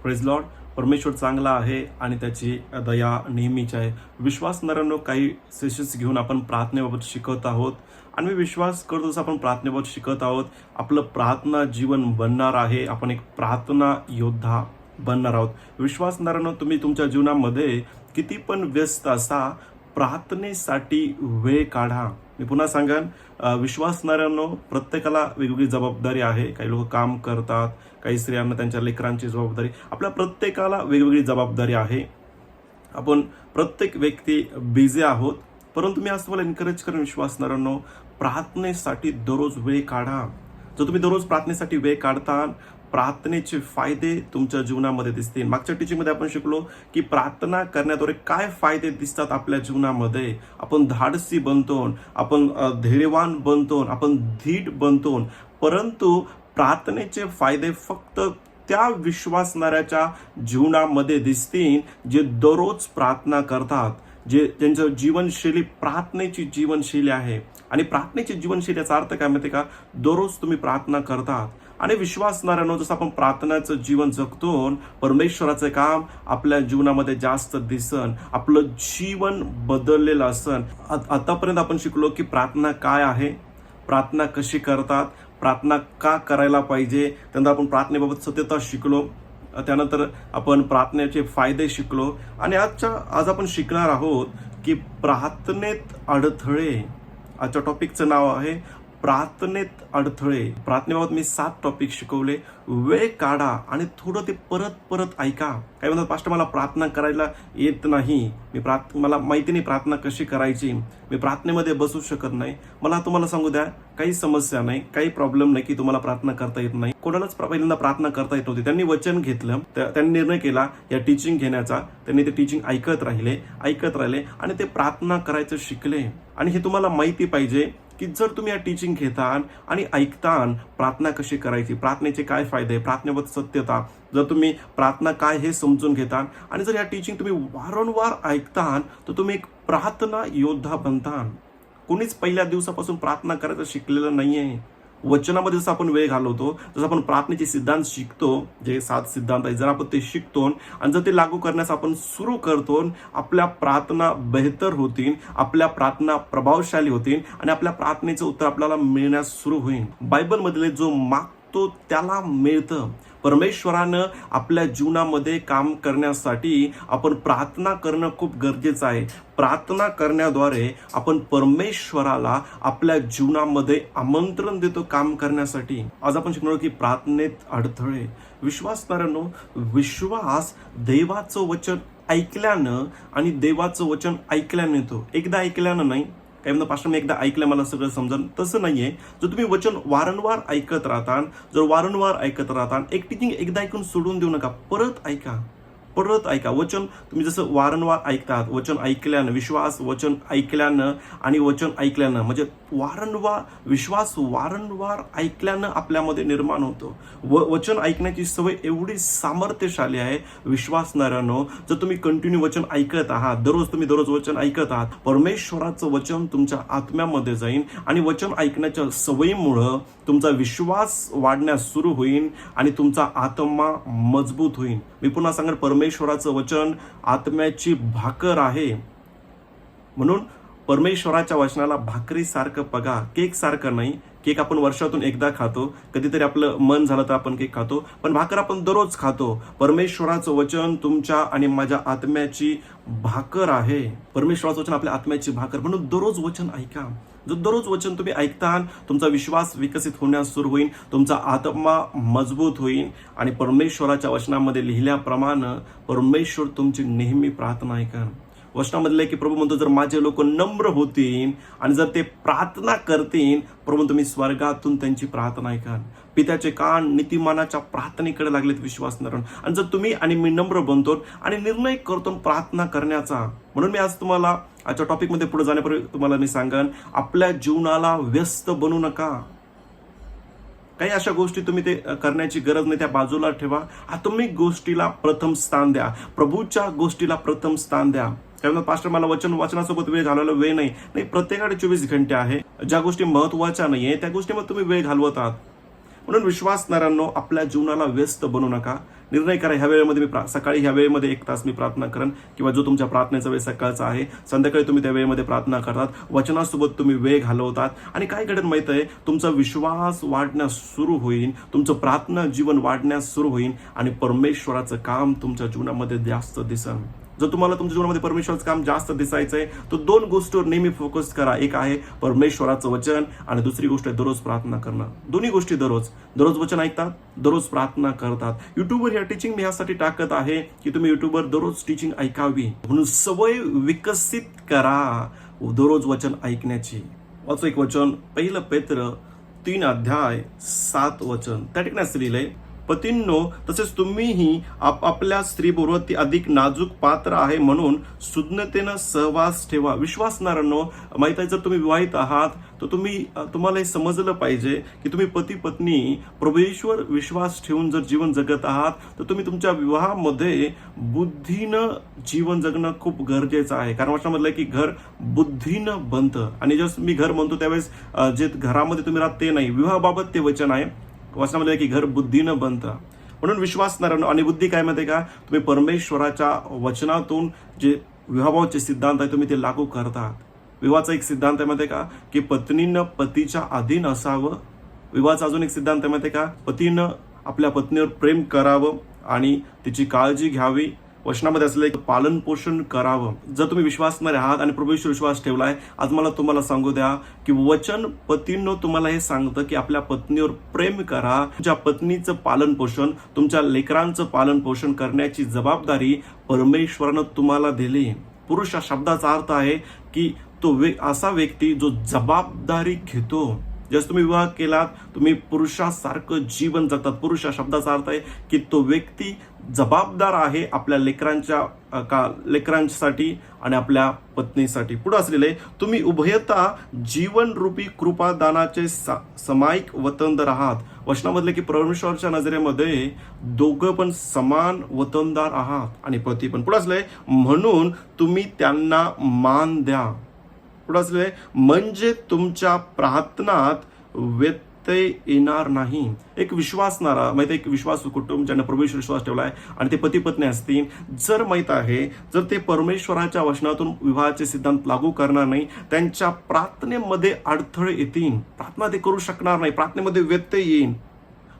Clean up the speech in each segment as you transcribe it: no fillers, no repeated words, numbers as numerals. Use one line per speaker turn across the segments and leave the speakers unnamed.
Praise Lord. परमेश्वर चांगला आहे आणि त्याची दया नेहमीची आहे. विश्वासणाऱ्यांनो, काही सेशन्स घेऊन आपण प्रार्थनेबाबत शिकत आहोत आणि मी विश्वास करतो जसं आपण प्रार्थनेबाबत शिकत आहोत, आपलं प्रार्थना जीवन बनणार आहे. आपण एक प्रार्थना योद्धा बनणार आहोत. विश्वासणाऱ्यांनो, तुम्ही तुमच्या जीवनामध्ये किती पण व्यस्त असा, प्रार्थनेसाठी वेळ काढा. मी पुन्हा सांगेन, विश्वासणाऱ्यांनो, प्रत्येकाला वेगवेगळी जबाबदारी आहे. काही लोक काम करतात, काही स्त्रियांना त्यांच्या लेकरांची जबाबदारी, आपल्या प्रत्येकाला वेगवेगळी जबाबदारी आहे. आपण प्रत्येक व्यक्ती बिझी आहोत, परंतु मी आज तुम्हाला एनकरेज करेन विश्वासणाऱ्यांनो, प्रार्थनेसाठी दररोज वेळ काढा. जर तुम्ही दररोज प्रार्थनेसाठी वेळ काढता, प्रार्थनेचे फायदे तुमच्या जीवनामध्ये दिसतील. मागच्या टीचिंगमध्ये आपण शिकलो की प्रार्थना करण्याद्वारे काय फायदे दिसतात आपल्या जीवनामध्ये. आपण धाडसी बनतो, आपण धैर्यवान बनतो, आपण धीट बनतो. परंतु प्रार्थनेचे फायदे फक्त त्या विश्वासणाऱ्याच्या जीवनामध्ये दिसतील जे दररोज प्रार्थना करतात, जे त्यांचं जीवनशैली प्रार्थनेची जीवनशैली आहे. आणि प्रार्थनेची जीवनशैली याचा अर्थ काय माहिती का? दररोज तुम्ही प्रार्थना करतात. आणि विश्वासणाऱ्यांनो, जसं आपण प्रार्थनाचं जीवन जगतो, परमेश्वराचं काम आपल्या जीवनामध्ये जास्त दिसन, आपलं जीवन बदललेलं असन. आतापर्यंत आपण शिकलो की प्रार्थना काय आहे, प्रार्थना कशी करतात, प्रार्थना का करायला पाहिजे. त्यानंतर आपण प्रार्थनेबाबत सत्यता शिकलो. त्यानंतर आपण प्रार्थनेचे फायदे शिकलो. आणि आज आपण शिकणार आहोत की प्रार्थनेत अडथळे. आजच्या टॉपिकचं नाव आहे प्रार्थनेत अडथळे. प्रार्थनेबाबत मी 7 टॉपिक शिकवले. वेळ काढा आणि थोडं ते परत परत ऐका. काय म्हणतात, पास्टर मला प्रार्थना करायला येत नाही, मला माहिती नाही प्रार्थना कशी करायची, मी प्रार्थनेमध्ये बसू शकत नाही. मला तुम्हाला सांगू द्या, काही समस्या नाही, काही प्रॉब्लेम नाही की तुम्हाला प्रार्थना करता येत नाही. कोणालाच पहिल्यांदा प्रार्थना करता येत नव्हती. त्यांनी वचन घेतलं, त्यांनी निर्णय केला या टीचिंग घेण्याचा. त्यांनी ते टीचिंग ऐकत राहिले आणि ते प्रार्थना करायचं शिकले. आणि हे तुम्हाला माहिती पाहिजे की जर तुम्ही या टीचिंग घेतान आणि ऐकतान प्रार्थना कशी करायची, प्रार्थनेचे काय फायदे, प्रार्थनेबाबत सत्यता, जर तुम्ही प्रार्थना काय हे समजून घेतान आणि जर या टीचिंग तुम्ही वारंवार ऐकतान, तर तुम्ही एक प्रार्थना योद्धा बनतान. कोणीच पहिल्या दिवसापासून प्रार्थना करायचं शिकलेलं नाहीये. वचनामध्ये जसं आपण वेळ घालवतो, जसं आपण प्रार्थनेचे सिद्धांत शिकतो, जे 7 सिद्धांत आहेत, जर आपण ते शिकतो आणि जर ते लागू करण्यास आपण सुरू करतो, आपल्या प्रार्थना बेहतर होतील, आपल्या प्रार्थना प्रभावशाली होतील आणि आपल्या प्रार्थनेचं उत्तर आपल्याला मिळण्यास सुरू होईल. बायबलमधले जो मागतो त्याला मिळतं. परमेश्वरानं आपल्या जीवनामध्ये काम करण्यासाठी आपण प्रार्थना करणं खूप गरजेचं आहे. प्रार्थना करण्याद्वारे आपण परमेश्वराला आपल्या जीवनामध्ये आमंत्रण देतो काम करण्यासाठी. आज आपण शिकणार की प्रार्थनेत अडथळे. विश्वासणाऱ्यांनो, विश्वास देवाचं वचन ऐकल्यानं आणि देवाचं वचन ऐकल्यानं येतो. एकदा ऐकल्यानं नाही. काय म्हणतो, पास्टर मी एकदा ऐकलं मला सगळं समजलं, तसं नाहीये. जर तुम्ही वचन वारंवार ऐकत राहता, एक टीचिंग एकदा ऐकून सोडून देऊ नका, परत ऐका. वचन तुम्ही जसं वारंवार ऐकतात, वचन ऐकल्यानं, वचन ऐकल्यानं आणि वचन ऐकल्यानं, म्हणजे विश्वास वारंवार ऐकल्यानं आपल्यामध्ये निर्माण होतो. वचन ऐकण्याची सवय एवढी सामर्थ्यशाली आहे विश्वासणाऱ्यांनो. जर तुम्ही कंटिन्यू वचन ऐकत आहात, तुम्ही दररोज वचन ऐकत आहात, परमेश्वराचं वचन तुमच्या आत्म्यामध्ये जाईल आणि वचन ऐकण्याच्या सवयीमुळं तुमचा विश्वास वाढण्यास सुरू होईल आणि तुमचा आत्मा मजबूत होईल. मी पुन्हा सांगेन, परमेश्वराचं वचन आत्म्याची भाकर आहे. म्हणून परमेश्वराच्या वचनाला भाकरीसारखं बघा, केक सारखं नाही. केक आपण वर्षातून एकदा खातो, कधीतरी आपलं मन झालं तर आपण केक खातो, पण भाकर आपण दररोज खातो. परमेश्वराचं वचन तुमच्या आणि माझ्या आत्म्याची भाकर आहे. परमेश्वराचं वचन आपल्या आत्म्याची भाकर. म्हणून दररोज वचन ऐका. जर दररोज वचन तुम्ही ऐकता, तुमचा विश्वास विकसित होण्यास सुरू होईल, तुमचा आत्मा मजबूत होईल आणि परमेश्वराच्या वचनामध्ये लिहिल्याप्रमाणे परमेश्वर तुमची नेहमी प्रार्थना ऐका. वचनामधले की प्रभू म्हणतो, जर माझे लोक नम्र होतील आणि जर ते प्रार्थना करतील, प्रभू तुम्ही स्वर्गातून त्यांची प्रार्थना ऐकाल. पित्याचे कान नीतिमानाच्या प्रार्थनेकडे लागलेत विश्वासणाऱ्यांनो. आणि जर तुम्ही आणि मी नम्र बनतो आणि निर्णय करतो प्रार्थना करण्याचा. म्हणून मी आज तुम्हाला आजच्या टॉपिकमध्ये पुढे जाण्यापूर्वी तुम्हाला मी सांगेन, आपल्या जीवनाला व्यस्त बनू नका. काही अशा गोष्टी तुम्ही ते करण्याची गरज नाही, त्या बाजूला ठेवा. आत्मिक गोष्टीला प्रथम स्थान द्या, प्रभूच्या गोष्टीला प्रथम स्थान द्या. त्यामुळे पास्टर मला वचनासोबत वेळ घालवायला वेळ नाही. प्रत्येकाकडे 24 घंटे आहे. ज्या गोष्टी महत्वाच्या नाहीये त्या गोष्टीमध्ये तुम्ही वेळ घालवत आहात. म्हणून विश्वासणाऱ्यांनो, आपल्या जीवनाला व्यस्त बनवू नका. निर्णय करा, ह्या वेळेमध्ये सकाळी ह्या वेळेमध्ये 1 तास मी प्रार्थना करेन, किंवा जो तुमच्या प्रार्थनेचा वेळ सकाळचा आहे, संध्याकाळी तुम्ही त्या वेळेमध्ये प्रार्थना करतात, वचनासोबत तुम्ही वेळ घालवतात. आणि काय घडेल माहिती आहे, तुमचा विश्वास वाढण्यास सुरू होईल, तुमचं प्रार्थना जीवन वाढण्यास सुरू होईल आणि परमेश्वराचं काम तुमच्या जीवनामध्ये जास्त दिसेल. जर तुम्हाला तुमच्या जीवनामध्ये परमेश्वराचं काम जास्त दिसायचंय तर 2 गोष्टीवर नेहमी फोकस करा. एक आहे परमेश्वराचं वचन आणि दुसरी गोष्ट आहे दररोज प्रार्थना करणं. दोन्ही गोष्टी दररोज वचन ऐकतात, दररोज प्रार्थना करतात. युट्यूबवर या टीचिंग मी यासाठी टाकत आहे की तुम्ही युट्यूबवर दररोज टीचिंग ऐकावी, म्हणून सवय विकसित करा दररोज वचन ऐकण्याची. वाचो एक वचन, 1 पेत्र 3:7 त्या ठिकाणी असं लिहिलंय, पतींनो तसेच तुम्हीही आपल्या स्त्रीबरोबर ती अधिक नाजूक पात्र आहे म्हणून सुज्ञतेनं सहवास ठेवा. विश्वासणाऱ्यांनो, माहिती आहे, जर तुम्ही विवाहित आहात तर तुम्हाला हे समजलं पाहिजे की तुम्ही पती पत्नी प्रभूईश्वर विश्वास ठेवून जर जीवन जगत आहात तर तुम्ही तुमच्या विवाहामध्ये बुद्धीनं जीवन जगणं खूप गरजेचं आहे. कारण वाचनामधलं की घर बुद्धीनं बनतं. आणि जसं मी घर म्हणतो त्यावेळेस जे घरामध्ये तुम्ही राहत ते नाही, विवाहाबाबत ते वचन आहे. वचनामध्ये की घर बुद्धीनं बनतं. म्हणून विश्वासणाऱ्यांनो, आणि बुद्धी काय माहिती का, तुम्ही परमेश्वराच्या वचनातून जे विवाहाबाबतचे सिद्धांत आहे तुम्ही ते लागू करतात. विवाहाचा एक सिद्धांत आहे माहिती का, की पत्नीनं पतीच्या अधीन असावं. विवाहाचा अजून एक सिद्धांत आहे माहिती का, पतीनं आपल्या पत्नीवर प्रेम करावं आणि तिची काळजी घ्यावी. वचनामध्ये असलेलं पालन पोषण करावं. जर तुम्ही विश्वासणारे आहात आणि प्रभूवर विश्वास ठेवलाय, आज मला तुम्हाला सांगू द्या की वचन पतींनो तुम्हाला हे सांगतं की आपल्या पत्नीवर प्रेम करा. तुमच्या पत्नीचं पालन पोषण, तुमच्या लेकरांचं पालन पोषण करण्याची जबाबदारी परमेश्वरानं तुम्हाला दिली. पुरुष या शब्दाचा अर्थ आहे की तो असा व्यक्ती जो जबाबदारी घेतो. जसं तुम्ही विवाह केलात, तुम्ही पुरुषासारखं जीवन जगतात. पुरुष या शब्दाचा अर्थ आहे की तो व्यक्ती जबाबदार आहे आपल्या लेकरांसाठी आणि आपल्या पत्नीसाठी. पुढे असलेले, तुम्ही उभयता जीवनरूपी कृपादानाचे समायिक वतनदार आहात. वचनामधले की परमेश्वराच्या नजरेमध्ये दोघं पण समान वतनदार आहात आणि पती पण. पुढे असले, म्हणून तुम्ही त्यांना मान द्या. पुढे असले, म्हणजे तुमच्या प्रार्थनात व्यत्यय येणार नाही. एक विश्वासणारा, माहिती एक विश्वासू कुटुंब ज्यांना परमेश्वर विश्वास ठेवलाय आणि ते पती पत्नी असतील, जर माहित आहे जर ते परमेश्वराच्या वचनातून विवाहाचे सिद्धांत लागू करणार नाही, त्यांच्या प्रार्थनेमध्ये अडथळे येतील. प्रार्थना ते करू शकणार नाही, प्रार्थनेमध्ये व्यत्यय येईल.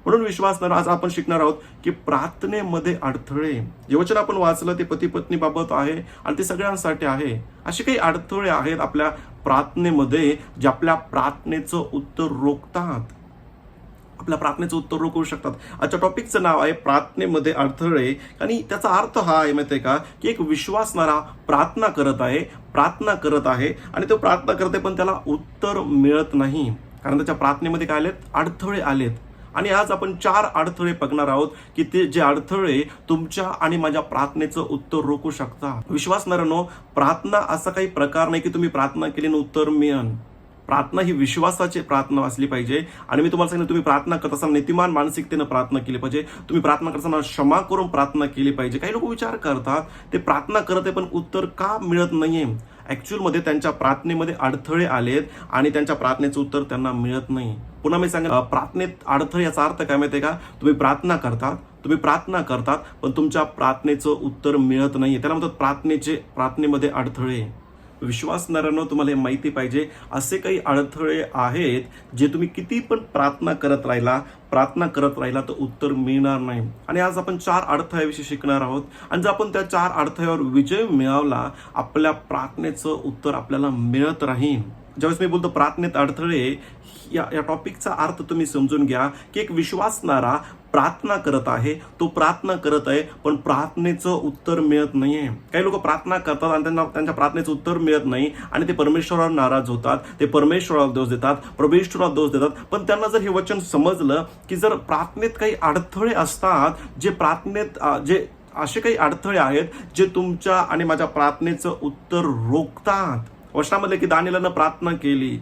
म्हणून विश्वासणारा, आज आपण शिकणार आहोत की प्रार्थनेमध्ये अडथळे. जे वचन आपण वाचलं ते पती पत्नी बाबत आहे आणि ते सगळ्यांसाठी आहे. असे काही अडथळे आहेत आपल्या प्रार्थनेमध्ये जे आपल्या प्रार्थनेचं उत्तर रोखतात, आपल्या प्रार्थनेचं उत्तर रोखू शकतात. आजच्या टॉपिकचं नाव आहे प्रार्थनेमध्ये अडथळे. आणि त्याचा अर्थ हा आहे माहिती आहे का, की एक विश्वासणारा प्रार्थना करत आहे आणि तो प्रार्थना करते पण त्याला उत्तर मिळत नाही, कारण त्याच्या प्रार्थनेमध्ये काय आलेत, अडथळे आलेत. आणि आज आपण 4 अडथळे बघणार आहोत की ते जे अडथळे तुमच्या आणि माझ्या प्रार्थनेचं उत्तर रोखू शकतात. विश्वासणाऱ्यांनो, प्रार्थना असा काही प्रकार नाही की तुम्ही प्रार्थना केली आणि उत्तर मिळेल. प्रार्थना ही विश्वासाची प्रार्थना असली पाहिजे. आणि मी तुम्हाला सांगितलं, तुम्ही प्रार्थना करत असताना नीतिमान मानसिकतेनं प्रार्थना केली पाहिजे. तुम्ही प्रार्थना करताना क्षमा करून प्रार्थना केली पाहिजे. काही लोक विचार करतात ते प्रार्थना करत आहे पण उत्तर का मिळत नाहीये. ऍक्च्युअल मध्ये त्यांच्या प्रार्थनेमध्ये अडथळे आलेत आणि त्यांच्या प्रार्थनेचं उत्तर त्यांना मिळत नाही. पुन्हा मी सांगेन, प्रार्थनेत अडथळे याचा अर्थ काय माहितीये का, तुम्ही प्रार्थना करतात पण तुमच्या प्रार्थनेचं उत्तर मिळत नाही, त्याला म्हणतात प्रार्थनेमध्ये अडथळे. विश्वासणाऱ्यांनो, तुम्हाला हे माहिती पाहिजे, असे काही अडथळे आहेत जे तुम्ही किती पण प्रार्थना करत राहिला तर उत्तर मिळणार नाही. आणि आज आपण 4 अडथळ्याविषयी शिकणार आहोत. आणि जर आपण त्या 4 अडथळ्यावर विजय मिळवला, आपल्या प्रार्थनेचं उत्तर आपल्याला मिळत राहील. ज्यावेळेस मी बोलतो प्रार्थनेत अडथळे, या टॉपिकचा अर्थ तुम्ही समजून घ्या की एक विश्वासणारा प्रार्थना करत आहे पण प्रार्थनेचं उत्तर मिळत नाहीये. काही लोक प्रार्थना करतात आणि त्यांच्या प्रार्थनेचं उत्तर मिळत नाही आणि ते परमेश्वरावर नाराज होतात, ते परमेश्वराला दोष देतात. पण त्यांना जर हे वचन समजलं की जर प्रार्थनेत काही अडथळे असतात, जे असे काही अडथळे आहेत जे तुमच्या आणि माझ्या प्रार्थनेचं उत्तर रोखतात. वचनामध्ये की दानिएलनं प्रार्थना केली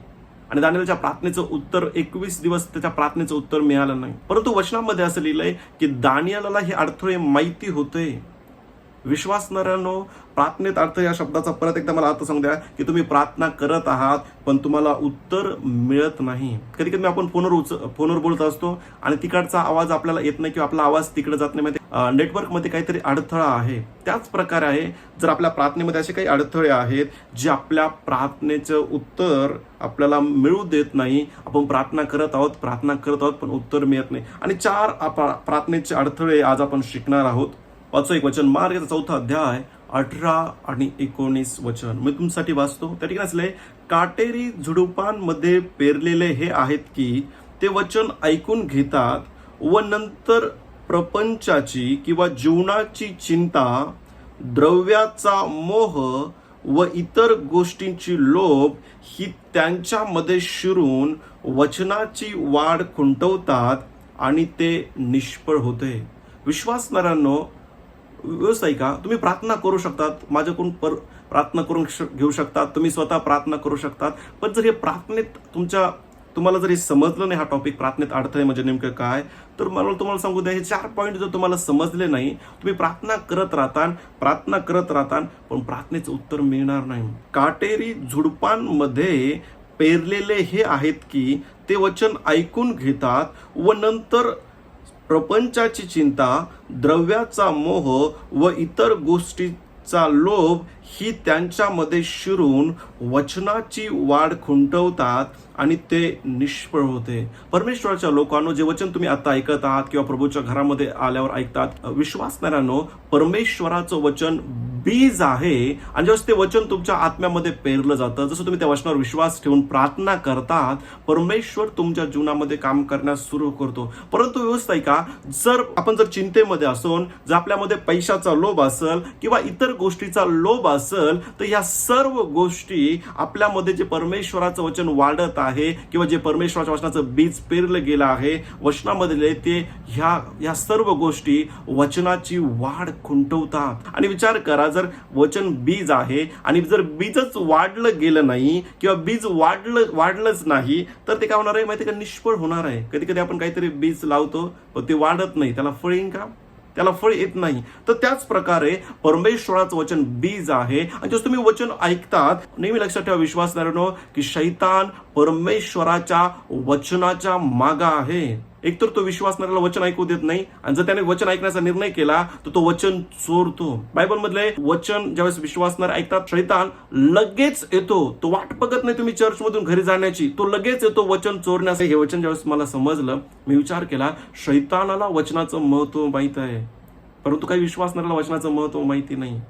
आणि दानिएलच्या प्रार्थनेचं उत्तर 21 दिवस त्याच्या प्रार्थनेचं उत्तर मिळालं नाही. परंतु वचनामध्ये असं लिहिलंय की दानिएलला हे अडथळे माहिती होते. विश्वासणाऱ्यांनो, प्रार्थनेत अर्थ या शब्दाचा परत एकदा मला अर्थ सांगू द्या की तुम्ही प्रार्थना करत आहात पण तुम्हाला उत्तर मिळत नाही. कधी कधी आपण फोनवर बोलत असतो आणि तिकडचा आवाज आपल्याला येत नाही किंवा आपला आवाज तिकडे जात नाही. नेटवर्कमध्ये काहीतरी अडथळा आहे. त्याच प्रकारे आहे, जर आपल्या प्रार्थनेमध्ये असे काही अडथळे आहेत जे आपल्या प्रार्थनेचं उत्तर आपल्याला मिळू देत नाही. आपण प्रार्थना करत आहोत पण उत्तर मिळत नाही. आणि 4 प्रार्थनेचे अडथळे आज आपण शिकणार आहोत. 5 वचन, मार्गाचा 4 अध्याय 18 आणि 19 वचन मी तुमच्यासाठी वाचतो. त्या ठिकाणी असले, काटेरी झुडुपांमध्ये पेरलेले हे आहेत की ते वचन ऐकून घेतात व नंतर प्रपंचाची किंवा जीवनाची चिंता, द्रव्याचा मोह व इतर गोष्टींची लोभ ही त्यांच्यामध्ये शिरून वचनाची वाढ खुंटवतात आणि ते निष्फळ होते. विश्वासणाऱ्यांनो, व्यवस्था का तुम्ही प्रार्थना करू शकतात, माझ्याकडून प्रार्थना करून घेऊ शकतात, तुम्ही स्वतः प्रार्थना करू शकतात. पण जर हे प्रार्थनेत तुम्हाला जर हे समजलं नाही, हा टॉपिक प्रार्थनेत अडथळे म्हणजे नेमकं काय, तर मला तुम्हाला सांगू द्या, हे 4 पॉईंट जर तुम्हाला समजले नाही, तुम्ही प्रार्थना करत राहता पण प्रार्थनेचं उत्तर मिळणार नाही. काटेरी झुडपांमध्ये पेरलेले हे आहेत की ते वचन ऐकून घेतात व नंतर प्रपंचाची चिंता, द्रव्याचा मोह व इतर गोष्टीचा लोभ ही त्यांच्यामध्ये शिरून वचनाची वाढ खुंटवतात आणि ते निष्फळ होते. परमेश्वराच्या लोकांनो, जे वचन तुम्ही आता ऐकत आहात किंवा प्रभूच्या घरामध्ये आल्यावर ऐकतात, विश्वासणाऱ्यांनो, परमेश्वराचं वचन बीज आहे आणि जेव्हा ते वचन तुमच्या आत्म्यामध्ये पेरलं जातं, जसं तुम्ही त्या वचनावर विश्वास ठेवून प्रार्थना करतात, परमेश्वर तुमच्या जीवनामध्ये काम करण्यास सुरू करतो. परंतु व्यवस्था आहे का, जर आपण चिंतेमध्ये असून, जर आपल्यामध्ये पैशाचा लोभ असेल किंवा इतर गोष्टीचा लोभ असेल, तर या सर्व गोष्टी आपल्यामध्ये जे परमेश्वराचं वचन वाढत आहे किंवा जे परमेश्वराच्या वचनाचं बीज पेरलं गेलं आहे वचनामध्ये, ते ह्या सर्व गोष्टी वचनाची वाढ खुंटवतात. आणि विचार करा, जर वचन बीज आहे आणि जर बीजच वाढलं गेलं नाही किंवा बीज वाढलंच नाही, तर ते काय होणार आहे माहिती का, निष्फळ होणार आहे. कधी कधी आपण काहीतरी बीज लावतो पण ते वाढत नाही, त्याला फळ येईल का, त्याला फळ येत नाही. तर त्याच प्रकारे परमेश्वराचं वचन बीज आहे आणि जसं तुम्ही वचन ऐकतात, नेहमी लक्षात ठेवा विश्वासणाऱ्यांनो, की शैतान परमेश्वराच्या वचनाच्या मागा आहे. एकतर तो विश्वासणाऱ्याला वचन ऐकू देत नाही आणि जर त्याने वचन ऐकण्याचा निर्णय केला तर तो वचन चोरतो. बायबल मधले वचन ज्यावेळेस विश्वासणारे ऐकतात, शैतान लगेच येतो. तो वाट बघत नाही तुम्ही चर्च मधून घरी जाण्याची, तो लगेच येतो वचन चोरण्यासाठी. हे वचन ज्यावेळेस मला समजलं, मी विचार केला, शैतानाला वचनाचं महत्व माहित आहे परंतु काही विश्वासणाऱ्याला वचनाचं महत्व माहिती नाही.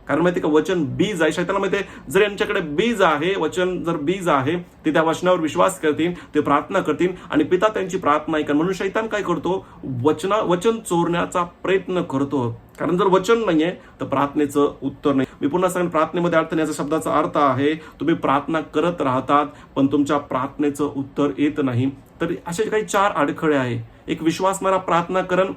कारण माहिती का, वचन बीज आहे. शैतानाला माहिती आहे, जर यांच्याकडे बीज आहे, वचन जर बीज आहे, ते त्या वचनावर विश्वास करतील, ते प्रार्थना करतील आणि पिता त्यांची प्रार्थना ऐकन. म्हणून शैतान काय करतो, वचन चोरण्याचा प्रयत्न करतो. कारण जर वचन नाहीये तर प्रार्थनेचं उत्तर नाही. मी पुन्हा सांगेन, प्रार्थनेमध्ये अर्थ याचा शब्दाचा अर्थ आहे, तुम्ही प्रार्थना करत राहतात पण तुमच्या प्रार्थनेचं उत्तर येत नाही. तर असे काही 4 अडखळे आहे. एक विश्वासणारा प्रार्थना करण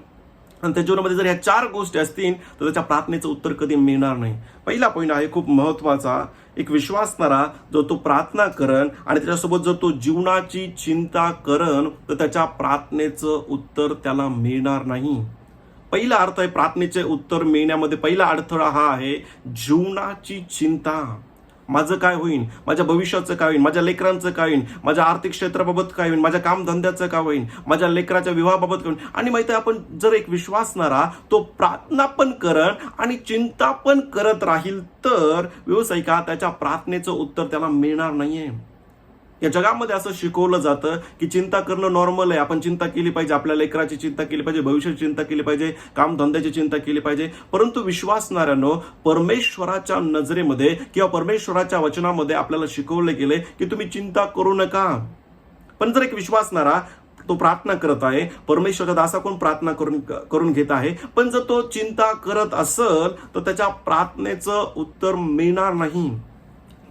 आणि त्या जीवनामध्ये जर ह्या 4 गोष्टी असतील तर त्याच्या प्रार्थनेचं उत्तर कधी मिळणार नाही. पहिला पॉईंट आहे खूप महत्वाचा, एक विश्वासणारा जो तो प्रार्थना करण आणि त्याच्यासोबत जर तो जीवनाची चिंता करण तर त्याच्या प्रार्थनेचं उत्तर त्याला मिळणार नाही. पहिला अर्थ आहे प्रार्थनेचे उत्तर मिळण्यामध्ये, पहिला अडथळा हा आहे जीवनाची चिंता. माझं काय होईल, माझ्या भविष्याचं काय होईल, माझ्या लेकरांचं काय होईल, माझ्या आर्थिक क्षेत्राबाबत काय होईल, माझ्या कामधंद्याचं काय होईल, माझ्या लेकराच्या विवाहाबाबत काय होईल. आणि माहिती आहे, आपण जर एक विश्वासणारा तो प्रार्थना पण करण आणि चिंता पण करत राहील तर व्यावसायिका त्याच्या प्रार्थनेचं उत्तर त्याला मिळणार नाहीये. या जगामध्ये असं शिकवलं जातं की चिंता करणं नॉर्मल आहे, आपण चिंता केली पाहिजे, आपल्या लेकराची चिंता केली पाहिजे, भविष्याची चिंता केली पाहिजे, कामधंद्याची चिंता केली पाहिजे. परंतु विश्वासणाऱ्यांनो, परमेश्वराच्या नजरेमध्ये किंवा परमेश्वराच्या वचनामध्ये आपल्याला शिकवले गेले की तुम्ही चिंता करू नका. पण जर एक विश्वासणारा तो प्रार्थना करत आहे, परमेश्वराच्या दासाकडून प्रार्थना करून घेत आहे, पण जर तो चिंता करत असेल तर त्याच्या प्रार्थनेचं उत्तर मिळणार नाही.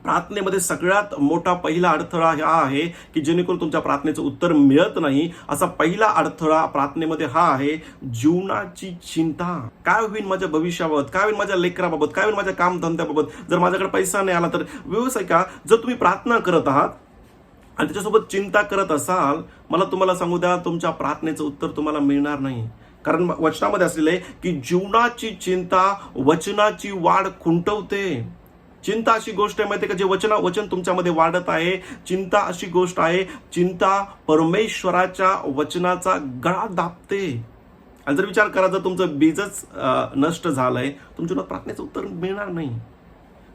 प्रार्थनेमध्ये सगळ्यात मोठा पहिला अडथळा हा आहे की जेणेकरून तुमच्या प्रार्थनेचं उत्तर मिळत नाही. असा पहिला अडथळा प्रार्थनेमध्ये हा आहे जीवनाची चिंता. काय होईल माझ्या भविष्याबाबत, काय होईल माझ्या लेकराबाबत, काय होईल माझ्या कामधंद्याबाबत, जर माझ्याकडे पैसा नाही आला तर. व्यावसायिका, जर तुम्ही प्रार्थना करत आहात आणि त्याच्यासोबत चिंता करत असाल, मला तुम्हाला सांगू द्या, तुमच्या प्रार्थनेचं उत्तर तुम्हाला मिळणार नाही. कारण वचनामध्ये असलेलं आहे की जीवनाची चिंता वचनाची वाढ खुंटवते. चिंता अशी गोष्ट आहे माहिती आहे का, जे वचन तुमच्यामध्ये वाढत आहे. चिंता अशी गोष्ट आहे, चिंता परमेश्वराच्या वचनाचा गळा दाबते. आणि जर विचार करा, जर तुमचं बीजच नष्ट झालंय, तुमच्या प्रार्थनेचं उत्तर मिळणार नाही.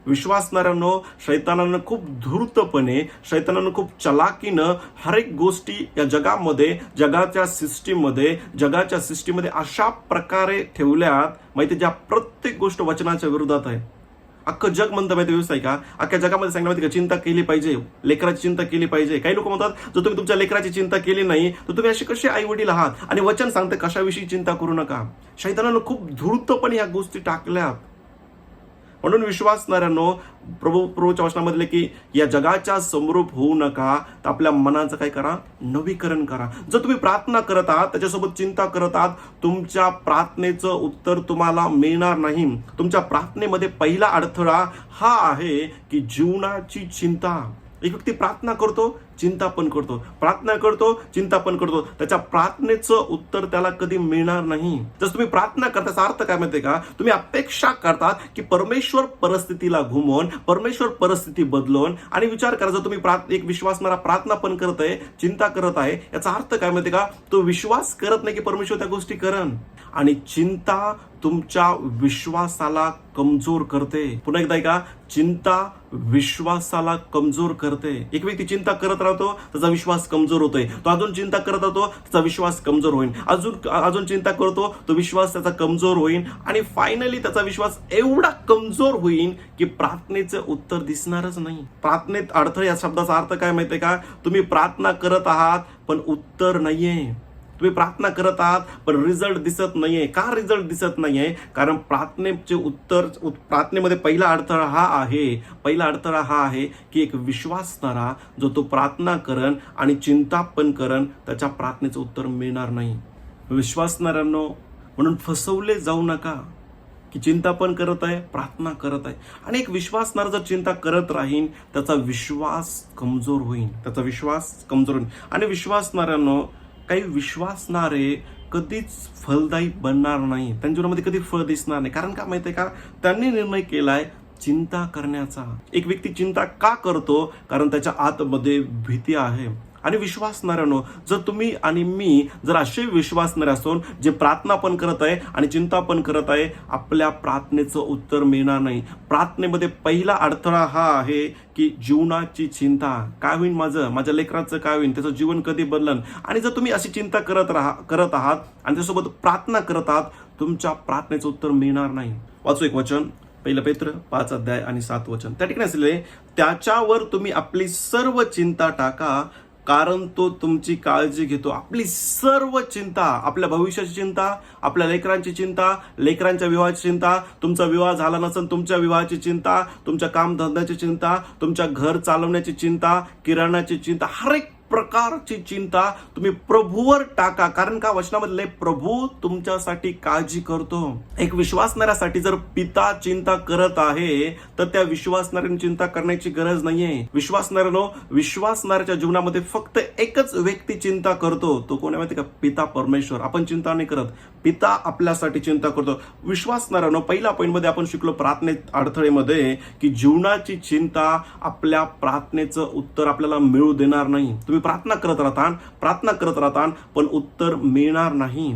विश्वासणाऱ्यांनो, शैतानानं खूप धूर्तपणे, शैतानानं खूप चलाकीनं हर एक गोष्टी या जगामध्ये, जगाच्या सिस्टीममध्ये अशा प्रकारे ठेवल्यात माहिती, ज्या प्रत्येक गोष्ट वचनाच्या विरोधात आहे. अख्खं जग म्हणतं माहिती व्यवस्था आहे का, अख्ख्या जगामध्ये सांगितलं माहिती का, चिंता केली पाहिजे, लेकराची चिंता केली पाहिजे. काही लोक म्हणतात, जर तुम्ही तुमच्या लेकराची चिंता केली नाही तर तुम्ही असे कसे आई वडील आहात. आणि वचन सांगते कशाविषयी चिंता करू नका. शैतानानं खूप धूर्तपणे या गोष्टी टाकल्यात. म्हणून विश्वासणाऱ्यांनो, प्रभूच्या वचनामधले की या जगाच्या समरूप होऊ नका, तर आपल्या मनाचं काय करा, नवीकरण करा. जर तुम्ही प्रार्थना करत आहात, त्याच्यासोबत चिंता करत आहात, तुमच्या प्रार्थनेचं उत्तर तुम्हाला मिळणार नाही. तुमच्या प्रार्थनेमध्ये पहिला अडथळा हा आहे की जीवनाची चिंता. एक व्यक्ती प्रार्थना करतो, चिंता पण करतो, प्रार्थना करतो, चिंता पण करतो, त्याच्या प्रार्थनेचं उत्तर त्याला कधी मिळणार नाही. जर तुम्ही प्रार्थना करता, त्याचा अर्थ काय माहितीये का, तुम्ही अपेक्षा करतात की परमेश्वर परिस्थितीला घुमवून, परमेश्वर परिस्थिती बदलून. आणि विचार करा, जर तुम्ही एक विश्वासणारा प्रार्थना पण करत आहे, चिंता करत आहे, याचा अर्थ काय माहितीये का, तो विश्वास करत नाही की परमेश्वर त्या गोष्टी करण. आणि चिंता तुमच्या विश्वासाला कमजोर करते. पुन्हा एकदा ऐका, चिंता विश्वासाला कमजोर करते. एक व्यक्ती चिंता करत राहतो, त्याचा विश्वास कमजोर होतोय. तो अजून चिंता करत राहतो, त्याचा विश्वास कमजोर होईल. अजून चिंता करतो, तो विश्वास त्याचा कमजोर होईल. आणि फायनली त्याचा विश्वास एवढा कमजोर होईल की प्रार्थनेचं उत्तर दिसणारच नाही. प्रार्थनेत अडथळे या शब्दाचा अर्थ काय माहितीये का, तुम्ही प्रार्थना करत आहात पण उत्तर नाहीये. तुम्ही प्रार्थना करत आहात पण रिझल्ट दिसत नाहीये. का रिझल्ट दिसत नाहीये? कारण प्रार्थनेचे उत्तर, प्रार्थनेमध्ये पहिला अडथळा हा आहे की एक विश्वासणारा जो तो प्रार्थना करन आणि चिंता पण करन, त्याच्या प्रार्थनेचं उत्तर मिळणार नाही. विश्वासणाऱ्यांनो, म्हणून फसवले जाऊ नका की चिंता पण करत आहे, प्रार्थना करत आहे. आणि एक विश्वासणारा जर चिंता करत राहीन, त्याचा विश्वास कमजोर होईल. आणि विश्वासणाऱ्यांनो, काही विश्वासणारे कधीच फलदायी बनणार नाही. त्यांच्या जीवनामध्ये कधी फळ दिसणार नाही. कारण का माहितीये का, त्यांनी निर्णय केलाय चिंता करण्याचा. एक व्यक्ती चिंता का करतो? कारण त्याच्या आतमध्ये भीती आहे. आणि विश्वासणाऱ्यांनो, जर तुम्ही आणि मी जर असे विश्वासणारे असून जे प्रार्थना पण करत आहे आणि चिंता पण करत आहे, आपल्या प्रार्थनेचं उत्तर मिळणार नाही. प्रार्थनेमध्ये पहिला अडथळा हा आहे की जीवनाची चिंता. काय होईल माझ्या लेकराचं काय होईल, त्याचं जीवन कधी बदलन. आणि जर तुम्ही अशी चिंता करत आहात आणि त्यासोबत प्रार्थना करत आहात, तुमच्या प्रार्थनेचं उत्तर मिळणार नाही. वाचू एक वचन, 1 पेत्र 5 अध्याय आणि 7 वचन. त्या ठिकाणी असलेले, त्याच्यावर तुम्ही आपली सर्व चिंता टाका, कारण तो तुमची काळजी घेतो. आपली सर्व चिंता, आपल्या भविष्याची चिंता, आपल्या लेकरांची चिंता, लेकरांच्या विवाहाची चिंता, तुमचा विवाह झाला नसेल तुमच्या विवाहाची चिंता, तुमच्या कामधंद्याची चिंता, तुमच्या घर चालवण्याची चिंता, किराणाची चिंता, हर एक प्रकारची चिंता तुम्ही प्रभूवर टाका. कारण का, वचनामधले प्रभू तुमच्यासाठी काळजी करतो. एक विश्वासणाऱ्यासाठी जर पिता चिंता करत आहे, तर त्या विश्वासणाऱ्याने चिंता करण्याची गरज नाहीये. विश्वासणाऱ्याच्या जीवनामध्ये फक्त एकच व्यक्ती चिंता करतो. तो कोण आहे माहिती का, पिता परमेश्वर. आपण चिंता नाही करत, पिता आपल्यासाठी चिंता करतो. विश्वासणाऱ्यानं, पहिल्या पॉईंटमध्ये आपण शिकलो प्रार्थनेत अडथळेमध्ये की जीवनाची चिंता आपल्या प्रार्थनेचं उत्तर आपल्याला मिळू देणार नाही. तुम्ही प्रार्थना करत राहता पण उत्तर मिळणार नाही.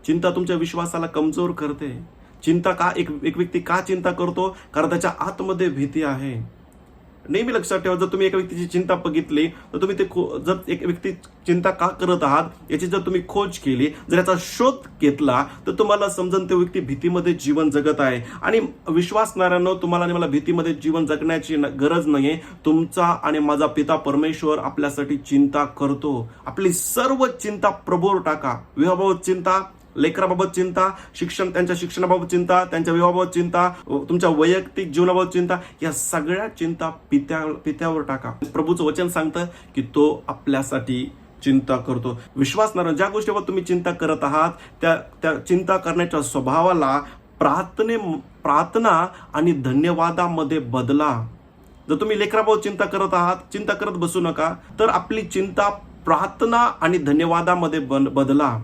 चिंता तुमच्या विश्वासाला कमजोर करते. चिंता का, एक व्यक्ती का चिंता करतो? कारण त्याच्या आतमध्ये भीती आहे. नेहमी लक्षात ठेवा, जर तुम्ही एका व्यक्तीची चिंता बघितली तर तुम्ही जर एक व्यक्ती चिंता का करत आहात याची जर तुम्ही खोज केली, जर याचा शोध घेतला, तर तुम्हाला समजेल तो व्यक्ती भीतीमध्ये जीवन जगत आहे. आणि विश्वासणाऱ्यांनो, तुम्हाला आणि मला भीतीमध्ये जीवन जगण्याची गरज नाहीये. तुमचा आणि माझा पिता परमेश्वर आपल्यासाठी चिंता करतो. आपली सर्व चिंता प्रभूवर टाका. विवाहाबाबत चिंता, लेकराबाबत चिंता, त्यांच्या शिक्षणाबाबत चिंता, त्यांच्या विवाहाबाबत चिंता, तुमच्या वैयक्तिक जीवनाबाबत चिंता, या सगळ्या चिंता पित्यावर टाका. प्रभूचं वचन सांगतं की तो आपल्यासाठी चिंता करतो. विश्वासणाऱ्या ज्या गोष्टीवर तुम्ही चिंता करत आहात, त्या चिंता करण्याच्या स्वभावाला प्रार्थना आणि धन्यवादामध्ये बदला. जर तुम्ही लेकराबाबत चिंता करत आहात, चिंता करत बसू नका, तर आपली चिंता प्रार्थना आणि धन्यवादामध्ये बदला.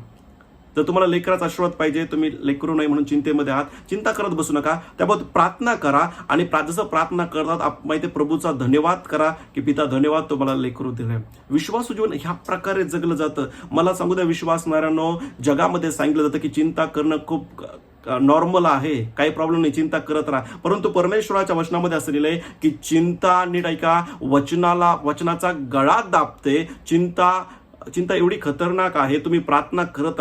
जर तुम्हाला लेकराचा आशीर्वाद पाहिजे, तुम्ही लेकरू नाही म्हणून चिंतेमध्ये आहात, चिंता करत बसू नका, त्याबाबत प्रार्थना करा. आणि जसं प्रार्थना करतात माहिती प्रभूचा धन्यवाद करा की पिता धन्यवाद तुम्हाला लेकरू दिले. विश्वासू जीवन ह्या प्रकारे जगलं जातं. मला सांगू द्या विश्वासणाऱ्यांनो, जगामध्ये सांगितलं जातं की चिंता करणं खूप नॉर्मल आहे, काही प्रॉब्लेम नाही, चिंता करत राहा. परंतु परमेश्वराच्या वचनामध्ये असं लिहिलंय की चिंता नीट ऐका, वचनाचा गळा दाबते. चिंता एवढी खतरनाक आहे. तुम्ही प्रार्थना करत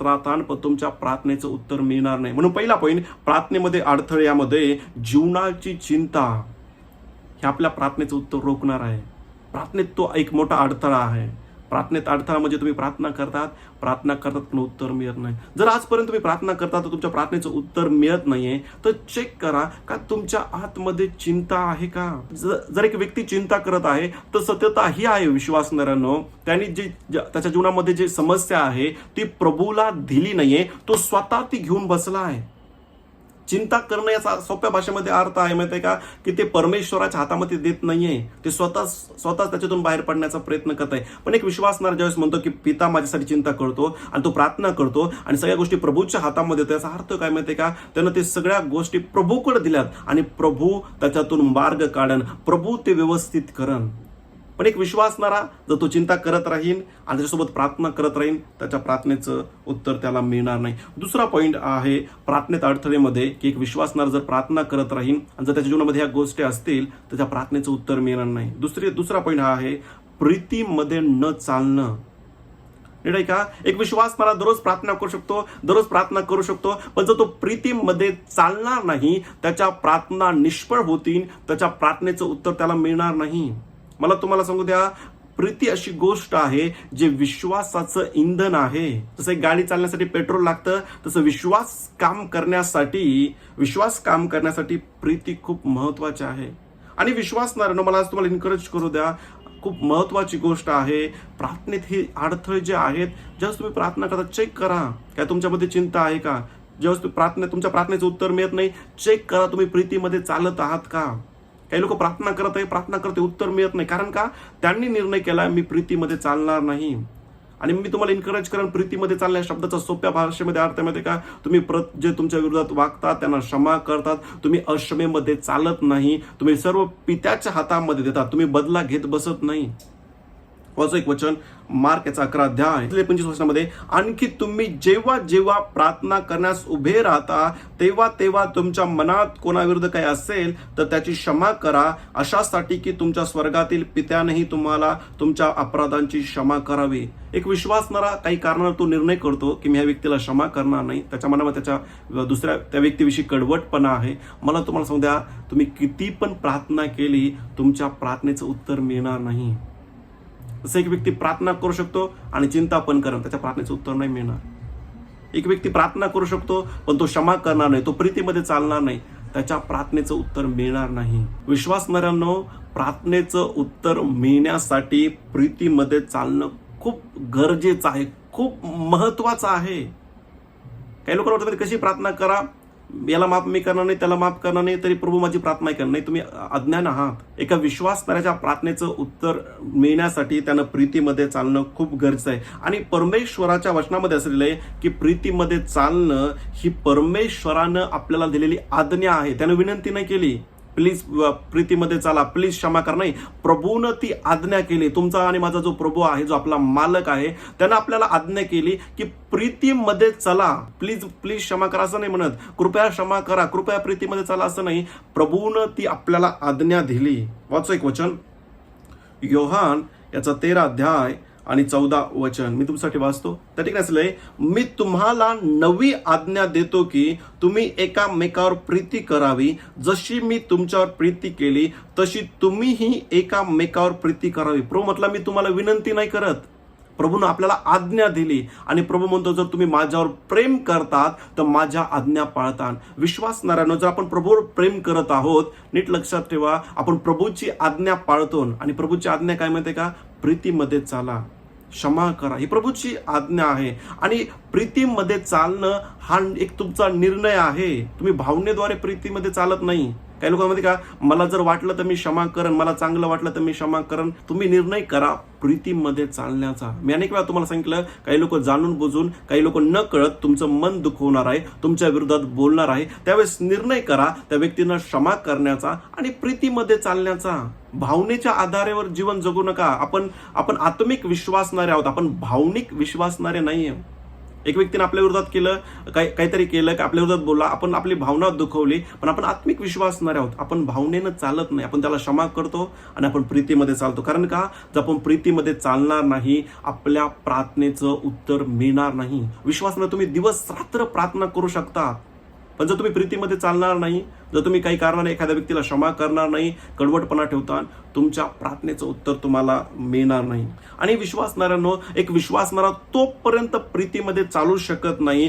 राहता पण तुमच्या प्रार्थनेचं उत्तर मिळणार नाही. म्हणून पहिला पॉईंट, प्रार्थनेमध्ये अडथळ्यामध्ये जीवनाची चिंता हे आपल्या प्रार्थनेचं उत्तर रोखणार आहे. प्रार्थनेत तो एक मोठा अडथळा आहे. प्रार्थनेत अडथळा म्हणजे तुम्ही प्रार्थना करतात पण उत्तर मिळत नाही. जर आजपर्यंत तुम्ही प्रार्थना करता तर तुमच्या प्रार्थनेचं उत्तर मिळत नाहीये, तर चेक करा का तुमच्या आतमध्ये चिंता आहे का. जर एक व्यक्ती चिंता करत आहे तर सत्यता ही आहे विश्वासणाऱ्यांनो, त्यांनी त्याच्या जीवनामध्ये जी समस्या आहे ती प्रभूला दिली नाहीये, तो स्वतः ती घेऊन बसला आहे. चिंता करणं याचा सोप्या भाषेमध्ये अर्थ आहे माहिती आहे का, की ते परमेश्वराच्या हातामध्ये देत नाहीये, ते स्वतः त्याच्यातून बाहेर पडण्याचा प्रयत्न करत आहे. पण एक विश्वासणारा ज्यावेळेस म्हणतो की पिता माझ्यासाठी चिंता करतो आणि तो प्रार्थना करतो आणि सगळ्या गोष्टी प्रभूच्या हातामध्ये, त्याचा अर्थ काय माहितीये का, त्यानं ते सगळ्या गोष्टी प्रभूकडे दिल्यात आणि प्रभू त्याच्यातून मार्ग काढन, प्रभू ते व्यवस्थित करन. पण एक विश्वासणारा जर तो चिंता करत राहील आणि त्याच्यासोबत प्रार्थना करत राहील, त्याच्या प्रार्थनेचं उत्तर त्याला मिळणार नाही. दुसरा पॉईंट आहे प्रार्थनेत अडथळेमध्ये, की एक विश्वासणारा जर प्रार्थना करत राहील आणि जर त्याच्या जीवनामध्ये ह्या गोष्टी असतील तर त्या प्रार्थनेचं उत्तर मिळणार नाही. दुसरा पॉईंट हा आहे प्रीतीमध्ये न चालणं. नीट आहे का, एक विश्वासणारा दररोज प्रार्थना करू शकतो पण जर तो प्रीतीमध्ये चालणार नाही, त्याच्या प्रार्थना निष्फळ होतील, त्याच्या प्रार्थनेचं उत्तर त्याला मिळणार नाही. मला तुम्हाला सांगू द्या, प्रीती अशी गोष्ट आहे जे विश्वासाचं इंधन आहे. जसं एक गाडी चालण्यासाठी पेट्रोल लागतं, तसं विश्वास काम करण्यासाठी प्रीती खूप महत्वाची आहे. आणि विश्वासणाऱ्यांनो, मला आज तुम्हाला एन्करेज करू द्या, खूप महत्वाची गोष्ट आहे प्रार्थनेत हे अडथळे जे आहेत, ज्यावेळेस तुम्ही प्रार्थना करता चेक करा काय तुमच्यामध्ये चिंता आहे का. ज्यावेळेस तुमच्या प्रार्थनेचं उत्तर मिळत नाही, चेक करा तुम्ही प्रीतीमध्ये चालत आहात का. काही लोक प्रार्थना करते उत्तर मिळत नाही, कारण का त्यांनी निर्णय केला मी प्रीतीमध्ये चालणार नाही. आणि मी तुम्हाला एन्करेज करेन, प्रीतीमध्ये चालण्या शब्दाचा सोप्या भाषेमध्ये अर्थ माहिती का, तुम्ही जे तुमच्या विरोधात वागतात त्यांना क्षमा करतात, तुम्ही अक्षमेमध्ये चालत नाही, तुम्ही सर्व पित्याच्या हातामध्ये देतात, तुम्ही बदला घेत बसत नाही. वाचो एक वचन, मार्क याचा 11 अध्याय 25 वचनामध्ये, आणखी तुम्ही जेव्हा प्रार्थना करण्यास उभे राहता तेव्हा तुमच्या मनात कोणाविरुद्ध काही असेल तर त्याची क्षमा करा, अशासाठी की तुमच्या स्वर्गातील पित्यानेही तुम्हाला तुमच्या अपराधांची क्षमा करावी. एक विश्वासणारा काही कारणानं तो निर्णय करतो की मी ह्या व्यक्तीला क्षमा करणार नाही, त्याच्या मनामध्ये त्या व्यक्तीविषयी कडवटपणा आहे. मला तुम्हाला सांगू द्या, तुम्ही किती पण प्रार्थना केली तुमच्या प्रार्थनेचं उत्तर मिळणार नाही. जसं एक व्यक्ती प्रार्थना करू शकतो आणि चिंता पण करेल, त्याच्या प्रार्थनेचं उत्तर नाही मिळणार. एक व्यक्ती प्रार्थना करू शकतो पण तो क्षमा करणार नाही, तो प्रीतीमध्ये चालणार नाही, त्याच्या प्रार्थनेचं उत्तर मिळणार नाही. विश्वासणाऱ्यांनो, प्रार्थनेचं उत्तर मिळण्यासाठी प्रीतीमध्ये चालणं खूप गरजेचं आहे, खूप महत्वाचं आहे. काही लोक वाटतं कशी प्रार्थना करा, याला माफ मी करणार नाही, त्याला माफ करणार नाही, तरी प्रभू माझी प्रार्थना करणार नाही, तुम्ही अज्ञान आहात. एका विश्वासणाऱ्याच्या प्रार्थनेचं उत्तर मिळण्यासाठी त्यानं प्रीतीमध्ये चालणं खूप गरजेचं आहे. आणि परमेश्वराच्या वचनामध्ये असलेलं आहे की प्रीतीमध्ये चालणं ही परमेश्वरानं आपल्याला दिलेली आज्ञा आहे. त्यानं विनंती नाही केली प्लीज प्रीतीमध्ये चाला, प्लीज क्षमा करा, नाही, प्रभूनं ती आज्ञा केली. तुमचा आणि माझा जो प्रभू आहे, जो आपला मालक आहे, त्यानं आपल्याला आज्ञा केली की प्रीतीमध्ये चला, प्लीज क्षमा करा असं नाही म्हणत, कृपया क्षमा करा, कृपया प्रीतीमध्ये चला असं नाही, प्रभूनं ती आपल्याला आज्ञा दिली. वाचो एक वचन, योहान याचा 13 अध्याय आणि 14 वचन मी तुमच्यासाठी वाचतो. त्या ठिकाणी असलंय, मी तुम्हाला नवी आज्ञा देतो की तुम्ही एकामेकावर प्रीती करावी, जशी मी तुमच्यावर प्रीती केली तशी तुम्हीही एकामेकावर प्रीती करावी. प्रभू म्हटलं मी तुम्हाला विनंती नाही करत, प्रभूनं आपल्याला आज्ञा दिली आणि प्रभू म्हणतो जर तुम्ही माझ्यावर प्रेम करतात तर माझ्या आज्ञा पाळतात. विश्वासणाऱ्यांनो, जर आपण प्रभूवर प्रेम करत आहोत, नीट लक्षात ठेवा, आपण प्रभूची आज्ञा पाळतो. आणि प्रभूची आज्ञा काय माहिती का, प्रीतीमध्ये चाला, क्षमा करा, ही प्रभूची आज्ञा आहे. आणि प्रीतीमध्ये चालणं हा एक तुमचा निर्णय आहे. तुम्ही भावनेद्वारे प्रीतीमध्ये चालत नाही. काही लोकांमध्ये का मला जर वाटलं तर मी क्षमा करेन, मला चांगलं वाटलं तर मी क्षमा करेन. तुम्ही निर्णय करा प्रीतीमध्ये चालण्याचा. मी अनेक वेळा तुम्हाला सांगितलं, काही लोक जाणून बुजून, काही लोक न कळत तुमचं मन दुखवणार आहे, तुमच्या विरोधात बोलणार आहे. त्यावेळेस निर्णय करा त्या व्यक्तींना क्षमा करण्याचा आणि प्रीतीमध्ये चालण्याचा. भावनेच्या आधारावर जीवन जगू नका. आपण आत्मिक विश्वासणारे आहोत, आपण भावनिक विश्वासणारे नाहीये. एक व्यक्तीने आपल्या विरोधात केलं, काहीतरी केलं, आपल्या विरोधात बोलला, आपण आपली भावना दुखवली, पण आपण आत्मिक विश्वासणारे आहोत. आपण भावनेनं चालत नाही, आपण त्याला क्षमा करतो आणि आपण प्रीतीमध्ये चालतो. कारण का, जर आपण प्रीतीमध्ये चालणार नाही, आपल्या प्रार्थनेचं उत्तर मिळणार नाही. विश्वासानं तुम्ही दिवस रात्र प्रार्थना करू शकता, पण जर तुम्ही प्रीतीमध्ये चालणार नाही, जर तुम्ही काही कारणाने एखाद्या व्यक्तीला क्षमा करणार नाही, कडवटपणा ठेवता, तुमच्या प्रार्थनेचं उत्तर तुम्हाला मिळणार नाही. आणि विश्वासणाऱ्यांनो, एक विश्वासणारा तोपर्यंत प्रीतीमध्ये चालू शकत नाही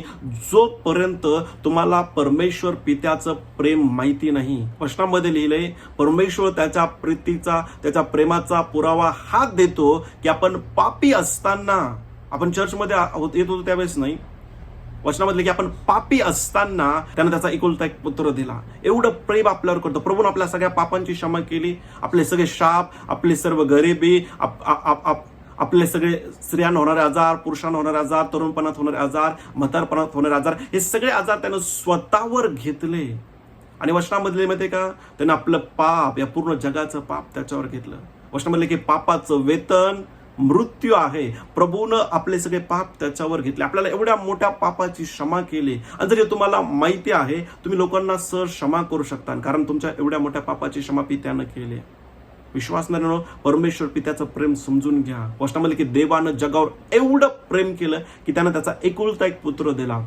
जोपर्यंत तुम्हाला परमेश्वर पित्याचं प्रेम माहिती नाही. वचनामध्ये लिहिलंय, परमेश्वर त्याच्या प्रीतीचा, त्याच्या प्रेमाचा पुरावा हा देतो की आपण पापी असताना, आपण चर्चमध्ये येत होतो त्यावेळेस नाही, वचनामध्ये की आपण पापी असताना त्यानं त्याचा एकुलता एक पुत्र दिला. एवढं प्रेम आपल्यावर करतो. प्रभूने आपल्या सगळ्या पापांची क्षमा केली, आपले सगळे शाप, आपली सर्व गरिबी, आपले सगळे स्त्रियांना होणारे आजार, पुरुषांना होणारे आजार, तरुणपणात होणारे आजार, म्हातारपणात होणारे आजार, हे सगळे आजार त्यानं स्वतःवर घेतले. आणि वचनामधले माहितीये का, त्यानं आपलं पाप, या पूर्ण जगाचं पाप त्याच्यावर घेतलं. वचनामधले की पापाचं वेतन मृत्यू आहे. प्रभूनं आपले सगळे पाप त्याच्यावर घेतले, आपल्याला एवढ्या मोठ्या पापाची क्षमा केली. आणि जरी तुम्हाला माहिती आहे, तुम्ही लोकांना सहज क्षमा करू शकता, कारण तुमच्या एवढ्या मोठ्या पापाची क्षमा पित्यानं केली. विश्वासणाऱ्यांनो, परमेश्वर पित्याचं प्रेम समजून घ्या. वचनामध्ये की देवानं जगावर एवढं प्रेम केलं की त्यानं त्याचा एकुलता एक पुत्र दिला.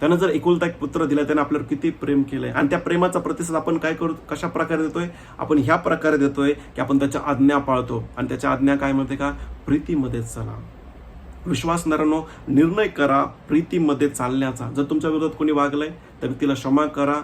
त्यानं जर एकुलता एक पुत्र दिला, त्यानं आपल्यावर किती प्रेम केलंय. आणि त्या प्रेमाचा प्रतिसाद आपण काय करू, कशा प्रकारे देतोय, आपण ह्या प्रकारे देतोय की आपण त्याच्या आज्ञा पाळतो. आणि त्याच्या आज्ञा काय म्हणते का, प्रीतीमध्ये चला. विश्वासणाऱ्यांनो, निर्णय करा प्रीतीमध्ये चालण्याचा. जर तुमच्या विरोधात कोणी वागलंय, त्या व्यक्तीला क्षमा करा,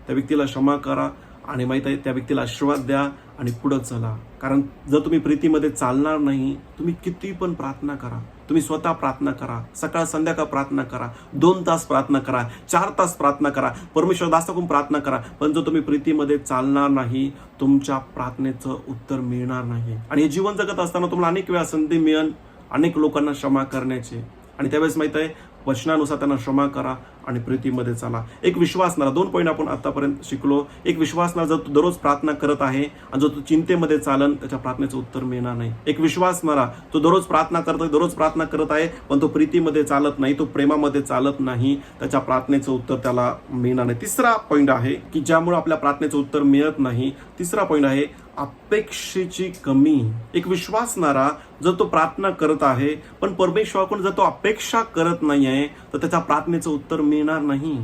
त्या व्यक्तीला क्षमा करा आणि माहित आहे त्या व्यक्तीला आशीर्वाद द्या आणि पुढे चला. कारण जर तुम्ही प्रीतीमध्ये चालणार नाही, तुम्ही किती पण प्रार्थना करा, तुम्ही स्वतः प्रार्थना करा, सकाळ संध्याकाळ प्रार्थना करा, 2 तास प्रार्थना करा, 4 तास प्रार्थना करा, परमेश्वर दासाकडून प्रार्थना करा, पण जर तुम्ही प्रीतीमध्ये चालणार नाही, तुमच्या प्रार्थनेचं उत्तर मिळणार नाही. आणि हे जीवन जगत असताना तुम्हाला अनेक वेळा संधी मिळेल अनेक लोकांना क्षमा करण्याची. आणि त्यावेळेस माहित आहे, वचनानुसार त्यांना क्षमा करा आणि प्रीतीमध्ये चाला. एक विश्वासणारा, 2 पॉईंट आपण आतापर्यंत शिकलो. एक विश्वासणारा, जर तू दररोज प्रार्थना करत आहे आणि जर तू चिंतेमध्ये चालन, त्याच्या प्रार्थनेचं उत्तर मिळणार नाही. एक विश्वासणारा, तो दररोज प्रार्थना करतोय, दररोज प्रार्थना करत आहे, पण तो प्रीतीमध्ये चालत नाही, तो प्रेमामध्ये चालत नाही, त्याच्या प्रार्थनेचं उत्तर त्याला मिळणार नाही. तिसरा पॉईंट आहे की ज्यामुळे आपल्या प्रार्थनेचं उत्तर मिळत नाही. तिसरा पॉईंट आहे अपेक्षेची कमी. एक विश्वासणारा, जर तो प्रार्थना करत आहे पण परमेश्वराकडून जर तो अपेक्षा करत नाही आहे, तर त्याच्या प्रार्थनेचं उत्तर मिळणार नाही.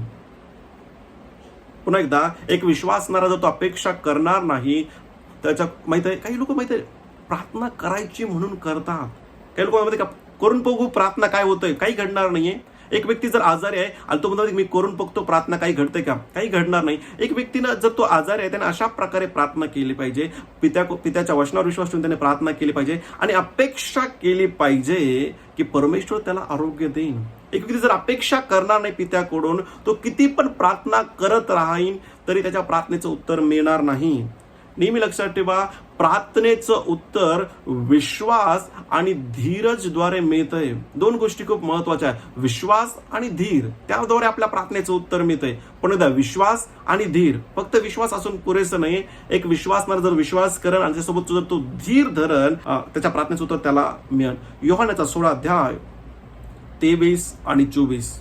पुन्हा एकदा, एक विश्वासणारा जर तो अपेक्षा करणार नाही, त्याच्या माहित आहे, काही लोक माहित आहे प्रार्थना करायची म्हणून करतात. काही लोक माहिती का, करून बघू प्रार्थना काय होतंय, काही घडणार नाहीये. एक व्यक्ती जर आजारी आहे आणि तो म्हणतो मी करून बघतो प्रार्थना, काही घडतंय का, काही घडणार नाही. एक व्यक्तीनं जर तो आजारी आहे, त्याने अशा प्रकारे प्रार्थना केली पाहिजे, पित्याच्या वचनावर विश्वास ठेवून त्याने प्रार्थना केली पाहिजे आणि अपेक्षा केली पाहिजे की परमेश्वर त्याला आरोग्य देईन. एक व्यक्ती जर अपेक्षा करणार नाही पित्याकडून, तो किती पण प्रार्थना करत राहील तरी त्याच्या प्रार्थनेचं उत्तर मिळणार नाही. नेहमी लक्षात ठेवा, प्रार्थनेचं उत्तर विश्वास आणि धीरजद्वारे मिळतंय. 2 गोष्टी खूप महत्वाच्या आहेत, विश्वास आणि धीर. त्याद्वारे आपल्या प्रार्थनेचं उत्तर मिळतंय. पण एकदा, विश्वास आणि धीर, फक्त विश्वास असून पुरेसं नाही. एक विश्वासणारा जर विश्वास करेल आणि त्यासोबत जर तो धीर धरण, त्याच्या प्रार्थनेचं उत्तर त्याला मिळेल. योहानाचा 16 अध्याय 23 आणि 24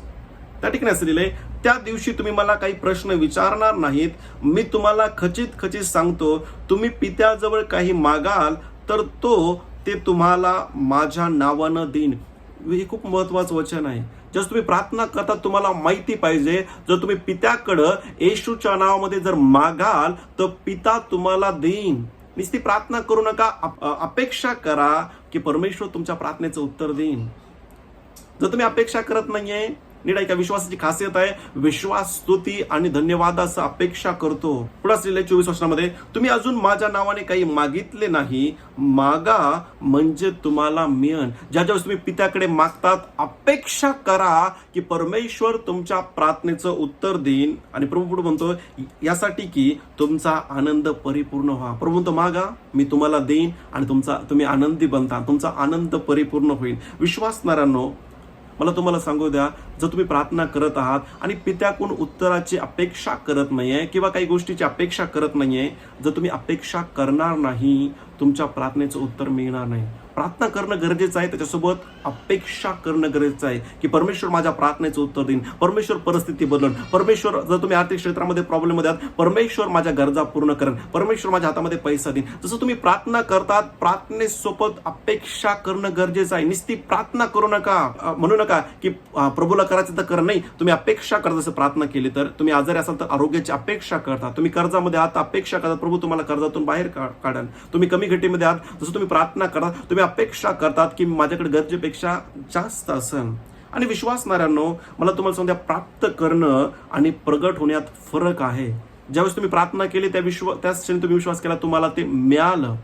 त्या ठिकाणी असं लिहिलंय, त्या दिवशी तुम्ही मला काही प्रश्न विचारणार नाहीत. मी तुम्हाला खचित सांगतो, तुम्ही पित्याजवळ काही मागाल तर तो ते तुम्हाला माझ्या नावानं देईन. हे खूप महत्वाचं वचन आहे. जर तुम्ही प्रार्थना करता, तुम्हाला माहिती पाहिजे, जर तुम्ही पित्याकडं येशूच्या नावामध्ये जर मागाल तर पिता तुम्हाला देईन. नुसती प्रार्थना करू नका, अपेक्षा करा की परमेश्वर तुमच्या प्रार्थनेचं उत्तर देईन. जर तुम्ही अपेक्षा करत नाहीये, नीट ऐका, विश्वासाची खासियत आहे विश्वास, स्तुती आणि धन्यवादाचं अपेक्षा करतो. पुढे असलेल्या 24 वचनामध्ये, तुम्ही अजून माझ्या नावाने काही मागितले नाही, मागा म्हणजे तुम्हाला मिळेल. ज्यावेळेस तुम्ही पित्याकडे मागतात, अपेक्षा करा की परमेश्वर तुमच्या प्रार्थनेचं उत्तर देईन. आणि प्रभू पुढे म्हणतो यासाठी की तुमचा आनंद परिपूर्ण व्हा. प्रभू म्हणतो मागा, मी तुम्हाला देईन आणि तुम्ही आनंदी बनता, तुमचा आनंद परिपूर्ण होईल. विश्वासणाऱ्यांनो, मला तुम्हाला सांगू द्या, जर तुम्ही प्रार्थना करत आहात आणि पित्याकडून उत्तराची अपेक्षा करत नाहीये किंवा काही गोष्टीची अपेक्षा करत नाहीये, जर तुम्ही अपेक्षा करणार नाही, तुमच्या प्रार्थनेचं उत्तर मिळणार नाही. प्रार्थना करणं गरजेचं आहे, त्याच्यासोबत अपेक्षा करणं गरजेचं आहे की परमेश्वर माझ्या प्रार्थनेचं उत्तर देईन, परमेश्वर परिस्थिती बदलून, परमेश्वर जर तुम्ही आर्थिक क्षेत्रामध्ये प्रॉब्लेम मध्ये आहात, परमेश्वर माझ्या गरजा पूर्ण करेन, परमेश्वर माझ्या हातामध्ये पैसा देईन. जसं तुम्ही प्रार्थना करतात, प्रार्थनेसोबत अपेक्षा करणं गरजेचं आहे. नुसती प्रार्थना करू नका, म्हणू नका की प्रभूला करायचं तर कर. नाही, तुम्ही अपेक्षा करता. जसं प्रार्थना केली तर तुम्ही आजारी असाल तर आरोग्याची अपेक्षा करता, तुम्ही कर्जामध्ये आहात अपेक्षा करता प्रभू तुम्हाला कर्जातून बाहेर काढाल, तुम्ही कमी घटीमध्ये आहात, जसं तुम्ही प्रार्थना करता, तुम्ही अपेक्षा करतात की माझ्याकडे गरजेपेक्षा जास्त असेल. आणि विश्वासणाऱ्यांनो, मला तुम्हाला सांगू द्या, प्राप्त करणं आणि प्रगट होण्यात फरक आहे. ज्यावेळेस तुम्ही प्रार्थना केली त्याच क्षणी तुम्ही विश्वास केला, तुम्हाला ते मिळालं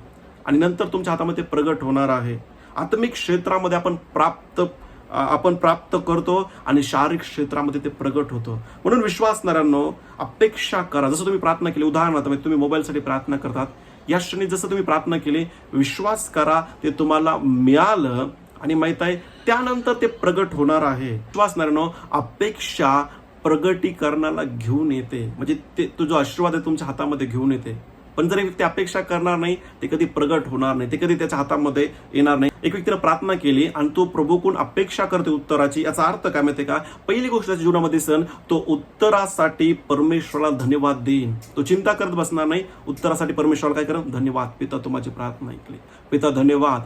आणि नंतर तुमच्या हातामध्ये प्रगट होणार आहे. आत्मिक क्षेत्रामध्ये आपण प्राप्त करतो आणि शारीरिक क्षेत्रामध्ये ते प्रगट होतं. म्हणून विश्वासणाऱ्यांनो, अपेक्षा करा. जसं तुम्ही प्रार्थना केली, उदाहरणार्थ तुम्ही मोबाईलसाठी प्रार्थना करतात, या क्षणी जसं तुम्ही प्रार्थना केली, विश्वास करा ते तुम्हाला मिळालं आणि माहित आहे त्यानंतर ते प्रगट होणार आहे. विश्वासणाऱ्यांनो, अपेक्षा प्रगटीकरणाला घेऊन येते, म्हणजे ते तो जो आशीर्वाद आहे तुमच्या हातामध्ये घेऊन येते. पण जर एक व्यक्ती अपेक्षा करणार नाही, ते कधी प्रगट होणार नाही, ते कधी त्याच्या हातामध्ये येणार नाही. एक व्यक्तीने प्रार्थना केली आणि तो प्रभूकडून अपेक्षा करते उत्तराची, याचा अर्थ काय माहितीये का? पहिली गोष्ट त्याच्या जीवनामध्ये सण, तो उत्तरासाठी परमेश्वराला धन्यवाद देईन. तो चिंता करत बसणार नाही, उत्तरासाठी परमेश्वराला काय करेन? धन्यवाद, पिता तू माझी प्रार्थना ऐकली, पिता धन्यवाद.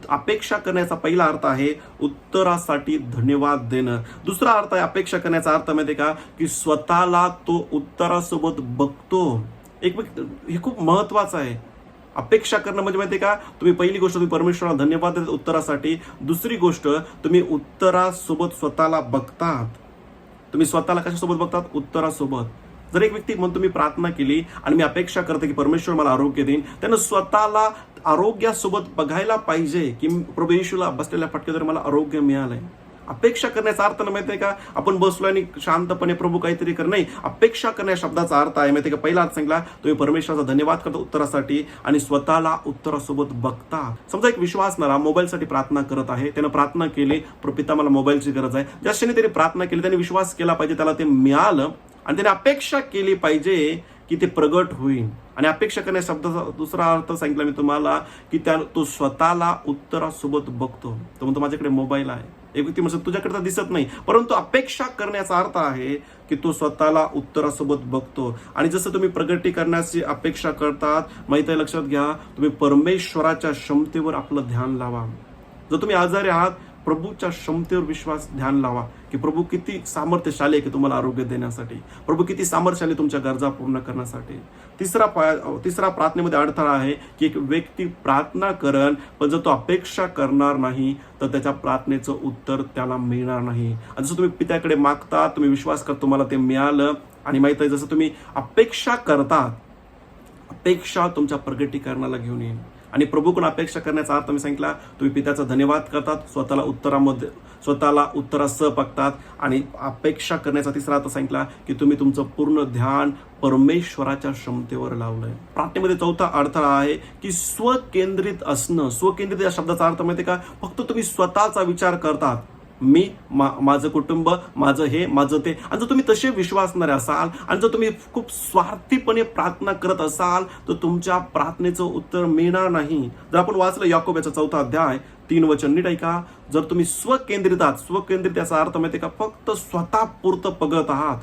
अपेक्षा करण्याचा पहिला अर्थ आहे उत्तरासाठी धन्यवाद देणं. दुसरा अर्थ आहे अपेक्षा करण्याचा अर्थ माहितीये का, की स्वतःला तो उत्तरासोबत बघतो. एक हे खूप महत्वाचं आहे. अपेक्षा करणं म्हणजे माहितीये का, तुम्ही पहिली गोष्ट तुम्ही परमेश्वराला धन्यवाद देतात उत्तरासाठी. दुसरी गोष्ट, तुम्ही उत्तरासोबत स्वतःला बघतात. तुम्ही स्वतःला कशासोबत बघतात? उत्तरासोबत. जर एक व्यक्ती म्हणून तुम्ही प्रार्थना केली आणि मी अपेक्षा करते की परमेश्वर मला आरोग्य देईन, त्यानं स्वतःला आरोग्यासोबत बघायला पाहिजे की प्रभू येशूला बसलेल्या फटक्यावर मला आरोग्य मिळालंय. अपेक्षा करण्याचा अर्थ माहितीये का, आपण बसलो आणि शांतपणे प्रभू काहीतरी कर, नाही. अपेक्षा करण्या शब्दाचा अर्थ आहे माहितीये का, पहिला अर्थ सांगितला, तुम्ही परमेश्वराचा धन्यवाद करता उत्तरासाठी आणि स्वतःला उत्तरासोबत बघता. समजा एक विश्वासणारा मोबाईलसाठी प्रार्थना करत आहे, त्यानं प्रार्थना केली, पिता मला मोबाईलची गरज आहे. ज्या क्षणी त्याने प्रार्थना केली, त्याने विश्वास केला पाहिजे त्याला ते मिळालं आणि त्याने अपेक्षा केली पाहिजे की ते प्रगट होईल. आणि अपेक्षा करण्या शब्दाचा दुसरा अर्थ सांगितला मी तुम्हाला, की तो स्वतःला उत्तरासोबत बघतो. तो म्हणतो माझ्याकडे मोबाईल आहे. एक व्यक्ती म्हणतो तुझ्याकडे तर दिसत नाही, परंतु अपेक्षा करण्याचा अर्थ आहे की तो स्वतःला उत्तरासोबत बघतो. आणि जसं तुम्ही प्रगती करण्याची अपेक्षा करतात, माहिती आहे, लक्षात घ्या, तुम्ही परमेश्वराच्या क्षमतेवर आपलं ध्यान लावा. जर तुम्ही आजारी आहात, प्रभूच्या क्षमतेवर विश्वास ध्यान लावा की प्रभू किती सामर्थ्यशाली आहे की तुम्हाला आरोग्य देण्यासाठी, प्रभू किती सामर्थ्यशाली तुमच्या गरजा पूर्ण करण्यासाठी. तिसरा प्रार्थनेमध्ये अडथळा आहे की एक व्यक्ती प्रार्थना करण, पण जर तो अपेक्षा करणार नाही तर त्याच्या प्रार्थनेचं उत्तर त्याला मिळणार नाही. आणि जसं तुम्ही पित्याकडे मागता, तुम्ही विश्वास करता तुम्हाला ते मिळालं. आणि माहित आहे, जसं तुम्ही अपेक्षा करतात, अपेक्षा तुमच्या प्रगटीकरणाला घेऊन येईल. आणि प्रभूकडून अपेक्षा करण्याचा अर्थ मी सांगितला, तुम्ही पित्याचा धन्यवाद करतात, स्वतःला उत्तरासह बघतात. आणि अपेक्षा करण्याचा तिसरा अर्थ सांगितला की तुम्ही तुमचं पूर्ण ध्यान परमेश्वराच्या क्षमतेवर लावलंय. प्रार्थनेमध्ये चौथा अडथळा आहे की स्वकेंद्रित असणं. स्वकेंद्रित या शब्दाचा अर्थ माहिती का, फक्त तुम्ही स्वतःचा विचार करतात, मी, माझं कुटुंब, माझं हे, माझं ते. आणि जर तुम्ही तसे विश्वासणारे असाल आणि जर तुम्ही खूप स्वार्थीपणे प्रार्थना करत असाल तर तुमच्या प्रार्थनेचं उत्तर मिळणार नाही. जर आपण वाचलं याकोब याचा 4 अध्याय 3 वचन, नीट ऐका, जर तुम्ही स्वकेंद्रित आहात, स्वकेंद्रित याचा अर्थ माहिती का, फक्त स्वतःपुरतं बघत आहात.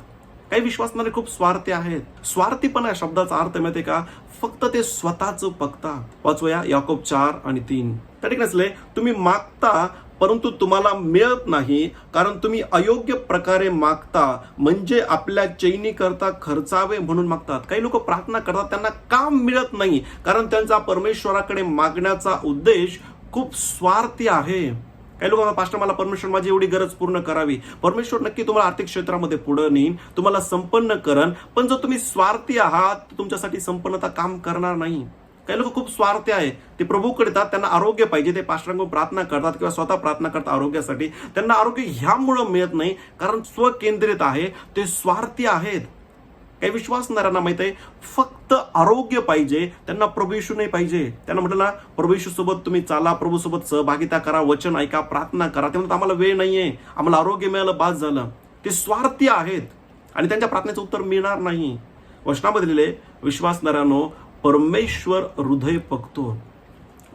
काही विश्वासणारे खूप स्वार्थी आहेत. स्वार्थीपणा या शब्दाचा अर्थ माहिती का, फक्त ते स्वतःच बघतात. वाचूया याकोब 4 आणि 3. त्या ठिकाणी तुम्ही मागता परंतु तुम्हाला मिळत नाही, कारण तुम्ही अयोग्य प्रकारे मागता, म्हणजे आपल्या चैनी करता खर्चावे म्हणून मागतात. काही लोक प्रार्थना करतात, त्यांना काम मिळत नाही, कारण त्यांचा परमेश्वराकडे मागण्याचा उद्देश खूप स्वार्थी आहे. काही लोक पास्टर मला परमेश्वर माझी एवढी गरज पूर्ण करावी. परमेश्वर नक्की तुम्हाला आर्थिक क्षेत्रामध्ये पुढे नेईन, तुम्हाला संपन्न करण, पण जर तुम्ही स्वार्थी आहात तर तुमच्यासाठी संपन्नता काम करणार नाही. काही लोक खूप स्वार्थी आहे, ते प्रभूकडे येतात, त्यांना आरोग्य पाहिजे, ते पास्टरांकडून प्रार्थना करतात किंवा स्वतः प्रार्थना करतात आरोग्यासाठी. त्यांना आरोग्य ह्यामुळं मिळत नाही कारण स्वकेंद्रित आहे, ते स्वार्थी आहेत. काही विश्वासणाऱ्यांना माहित आहे फक्त आरोग्य पाहिजे, त्यांना प्रभू येशू नाही पाहिजे. त्यांना म्हटलं ना प्रभू येशू सोबत तुम्ही चाला, प्रभू सोबत सहभागिता करा, वचन ऐका, प्रार्थना करा. ते म्हणतात आम्हाला वेळ नाहीये, आम्हाला आरोग्य मिळालं बास झालं. ते स्वार्थी आहेत आणि त्यांच्या प्रार्थनेचं उत्तर मिळणार नाही. वचनामध्ये लिहिले विश्वासणाऱ्यांनो परमेश्वर हृदय बघतो.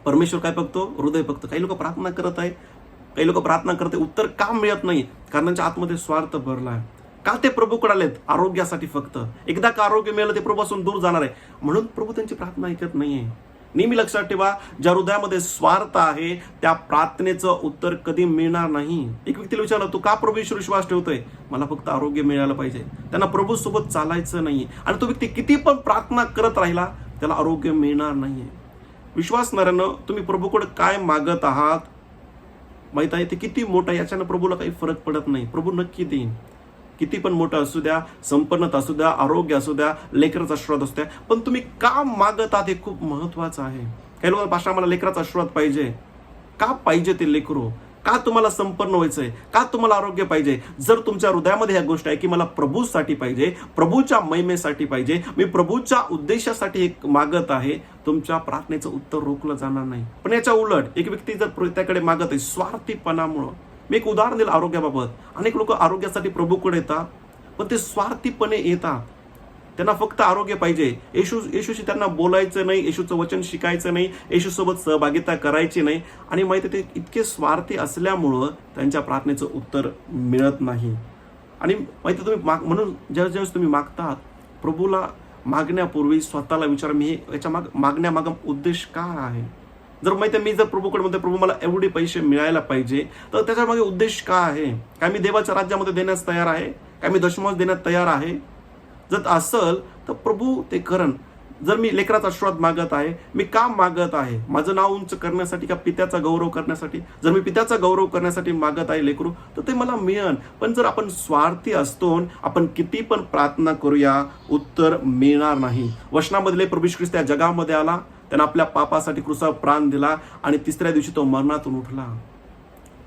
परमेश्वर काय बघतो? हृदय बघतो. काही लोक प्रार्थना करत आहे, काही लोक प्रार्थना करते, उत्तर का मिळत नाही? कारण त्यांच्या आतमध्ये स्वार्थ भरला आहे. का ते प्रभूकडे आलेत? आरोग्यासाठी फक्त. एकदा का आरोग्य मिळालं ते प्रभूपासून दूर जाणार आहे, म्हणून प्रभू त्यांची प्रार्थना ऐकत नाहीये. नेहमी लक्षात ठेवा, ज्या हृदयामध्ये स्वार्थ आहे त्या प्रार्थनेचं उत्तर कधी मिळणार नाही. एक व्यक्तीला विचारलं तू का प्रभूवर विश्वास ठेवतोय? मला फक्त आरोग्य मिळालं पाहिजे. त्यांना प्रभू सोबत चालायचं नाही आणि तो व्यक्ती किती पण प्रार्थना करत राहिला त्याला आरोग्य मिळणार नाहीये. विश्वासणाऱ्यानं तुम्ही प्रभूकडे काय मागत आहात माहित आहे, ते किती मोठं आहे याच्यानं प्रभूला काही फरक पडत नाही. प्रभू नक्की देईन, किती पण मोठं असू द्या, संपन्नता असू द्या, आरोग्य असू द्या, लेकराचा आशीर्वाद असू द्या, पण तुम्ही का मागत आहात हे खूप महत्वाचं आहे. काही लोक पास्टर मला लेकराचा आशीर्वाद पाहिजे. का पाहिजे ते लेकरू? का तुम्हाला संपन्न व्हायचंय? का तुम्हाला आरोग्य पाहिजे? जर तुमच्या हृदयामध्ये ह्या गोष्ट आहे की मला प्रभूसाठी पाहिजे, प्रभूच्या महिमेसाठी पाहिजे, मी प्रभूच्या उद्देशासाठी एक मागत आहे, तुमच्या प्रार्थनेचं उत्तर रोखलं जाणार नाही. पण याच्या उलट एक व्यक्ती जर त्याकडे मागत आहे स्वार्थीपणामुळं, मी एक उदाहरण दिलं आरोग्याबाबत. अनेक लोक आरोग्यासाठी प्रभूकडे येतात पण ते स्वार्थीपणे येतात. त्यांना फक्त आरोग्य पाहिजे. येशूशी त्यांना बोलायचं नाही, येशूचं वचन शिकायचं नाही, येशूसोबत सहभागिता करायची नाही. आणि माहिती ते इतके स्वार्थी असल्यामुळं त्यांच्या प्रार्थनेचं उत्तर मिळत नाही. आणि माहिती तुम्ही म्हणून ज्यावेळेस तुम्ही मागतात प्रभूला मागण्यापूर्वी स्वतःला विचारा मी याच्या मागण्यामागं उद्देश काय आहे. जर माहिती मी जर प्रभूकडे म्हणते प्रभू मला एवढे पैसे मिळायला पाहिजे तर त्याच्या मागे उद्देश काय आहे? काय मी देवाच्या राज्यामध्ये देण्यास तयार आहे? काय मी दशमांश देण्यास तयार आहे? जर असेल तर प्रभू ते करण. जर मी लेकराचा आशीर्वाद मागत आहे, मी का मागत आहे? माझं नाव उंच करण्यासाठी का पित्याचा गौरव करण्यासाठी? जर मी पित्याचा गौरव करण्यासाठी मागत आहे लेकरू तर ते मला मिळेल. पण जर आपण स्वार्थी असतो आपण किती पण प्रार्थना करूया उत्तर मिळणार नाही. वचनामधले प्रभू येशू ख्रिस्त या जगामध्ये आला, त्यानं आपल्या पापासाठी क्रूसावर प्राण दिला आणि तिसऱ्या दिवशी तो मरणातून उठला.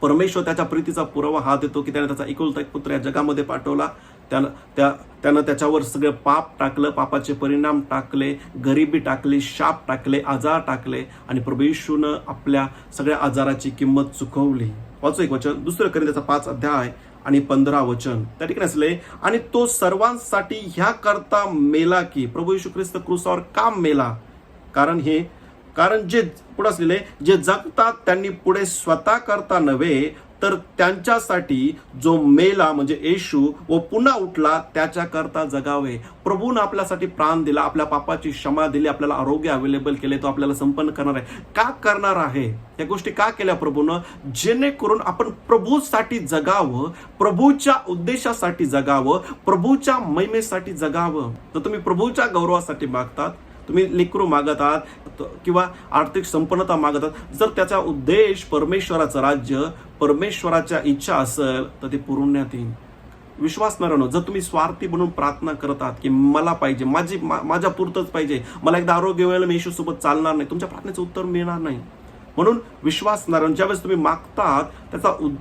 परमेश्वर त्याच्या प्रीतीचा पुरावा हा देतो की त्याने त्याचा एकुलता एक पुत्र या जगामध्ये पाठवला. त्यानं त्याच्यावर सगळं पाप टाकलं, पापाचे परिणाम टाकले, गरिबी टाकली, शाप टाकले, आजार टाकले आणि प्रभू येशूनं आपल्या सगळ्या आजाराची किंमत चुकवली. वाचू एक वचन, 2 कोरिंथीचा 5 अध्याय आणि 15 वचन. त्या ठिकाणी असले आणि तो सर्वांसाठी ह्या करता मेला की प्रभू येशू ख्रिस्त क्रूसावर का मेला? कारण जे पुढे असलेले जे जगतात त्यांनी पुढे स्वतः करता नव्हे तर त्यांच्यासाठी जो मेला म्हणजे येशू व पुन्हा उठला त्याच्या करता जगावे. प्रभूने आपल्यासाठी प्राण दिला, आपल्या पापाची क्षमा दिली, आपल्याला आरोग्य अवेलेबल केले, तो आपल्याला संपन्न करणार आहे. का करणार आहे? या गोष्टी का केल्या प्रभूनं? जेणेकरून आपण प्रभूसाठी जगावं, प्रभूच्या उद्देशासाठी जगावं, प्रभूच्या महिमेसाठी जगावं. तर तुम्ही प्रभूच्या गौरवासाठी मागतात, तुम्ही लेकरू मागत आहात किंवा आर्थिक संपन्नता मागत आहात, जर त्याचा उद्देश परमेश्वराचं राज्य, परमेश्वराच्या इच्छा असेल तर ते पुरवण्यात येईल. विश्वासणाऱ्यांनो, जर तुम्ही स्वार्थी बनून प्रार्थना करत आहात की मला पाहिजे, माझ्या पुरतच पाहिजे, मला एकदा आरोग्य मिळालं मी येशूसोबत चालणार नाही, तुमच्या प्रार्थनेचं उत्तर मिळणार नाही. म्हणून विश्वासणाऱ्यांनो, ज्यावेळेस तुम्ही मागतात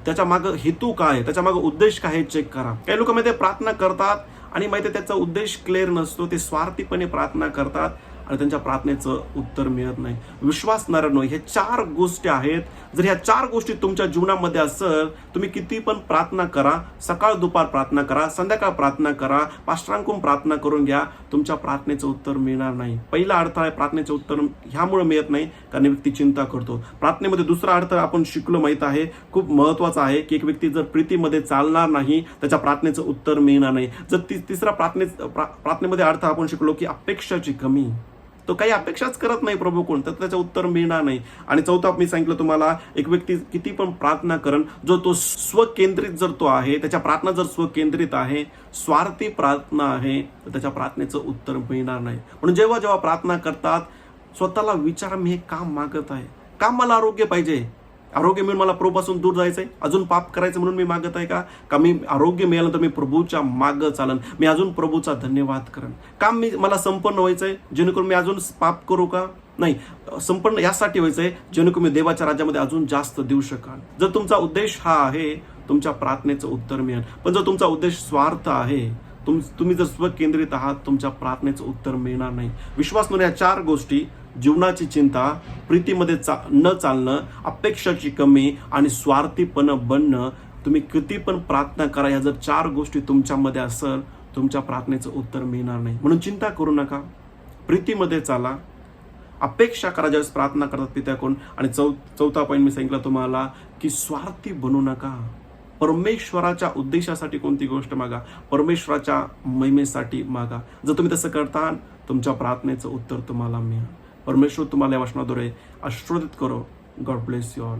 त्याच्या मागं हेतू काय, त्याच्या मागं उद्देश काय हे चेक करा. काही लोक माहिती प्रार्थना करतात आणि माहिती त्याचा उद्देश क्लिअर नसतो, ते स्वार्थीपणे प्रार्थना करतात आणि त्यांच्या प्रार्थनेचं उत्तर मिळत नाही. विश्वासणाऱ्यांनो, हे 4 गोष्टी आहेत. जर ह्या 4 गोष्टी तुमच्या जीवनामध्ये असेल, तुम्ही किती पण प्रार्थना करा, सकाळ दुपार प्रार्थना करा, संध्याकाळ प्रार्थना करा, पास्टरांकडून प्रार्थना करून घ्या, तुमच्या प्रार्थनेचं उत्तर मिळणार नाही. पहिला अर्थ आहे प्रार्थनेचं उत्तर ह्यामुळे मिळत नाही कारण व्यक्ती चिंता करतो. प्रार्थनेमध्ये दुसरा अर्थ आपण शिकलो माहित आहे, खूप महत्वाचा आहे की एक व्यक्ती जर प्रीतीमध्ये चालणार नाही त्याच्या प्रार्थनेचं उत्तर मिळणार नाही. जर तिसरा प्रार्थनेमध्ये अर्थ आपण शिकलो की अपेक्षाची कमी, तो काही अपेक्षाच करत नाही प्रभूकडून, तर त्याचं उत्तर मिळणार नाही. आणि चौथा मी सांगितलं तुम्हाला, एक व्यक्ती किती पण प्रार्थना करण, जो तो स्वकेंद्रित जर तो आहे, त्याच्या प्रार्थना जर स्वकेंद्रित आहे, स्वार्थी प्रार्थना आहे, तर त्याच्या प्रार्थनेचं उत्तर मिळणार नाही. म्हणून जेव्हा जेव्हा प्रार्थना करतात स्वतःला विचारा, मी हे काम मागत आहे, का मला आरोग्य पाहिजे, आरोग्य मिळून मला प्रभूपासून दूर जायचंय, अजून पाप करायचं म्हणून मी मागत आहे का मी आरोग्य मिळालं तर मी प्रभूच्या मागं चालन, मी अजून प्रभूचा धन्यवाद करेन? काम मला संपन्न व्हायचंय जेणेकरून मी अजून पाप करू का? नाही, संपन्न यासाठी व्हायचंय जेणेकरून मी देवाच्या राज्यामध्ये अजून जास्त देऊ शकाल. जर तुमचा उद्देश हा आहे, तुमच्या प्रार्थनेचं उत्तर मिळेल. पण जर तुमचा उद्देश स्वार्थ आहे, तुम्ही जर स्वकेंद्रित आहात, तुमच्या प्रार्थनेचं उत्तर मिळणार नाही. विश्वास म्हणून या 4 गोष्टी, जीवनाची चिंता, प्रीतीमध्ये न चालणं, अपेक्षाची कमी आणि स्वार्थीपण बनणं, तुम्ही किती पण प्रार्थना करा, या जर 4 गोष्टी तुमच्यामध्ये असेल, तुमच्या प्रार्थनेचं उत्तर मिळणार नाही. म्हणून चिंता करू नका, प्रीतीमध्ये चाला, अपेक्षा करा ज्यावेळेस प्रार्थना करतात पित्याकडून. आणि चौथा पॉईंट मी सांगितलं तुम्हाला की स्वार्थी बनू नका. परमेश्वराच्या उद्देशासाठी कोणती गोष्ट मागा, परमेश्वराच्या महिमेसाठी मागा. जर तुम्ही तसं करता, तुमच्या प्रार्थनेचं उत्तर तुम्हाला मिळेल. परमेश्वर तुम्हाला या वचनाद्वारे आशीर्वादित करो. God bless you all.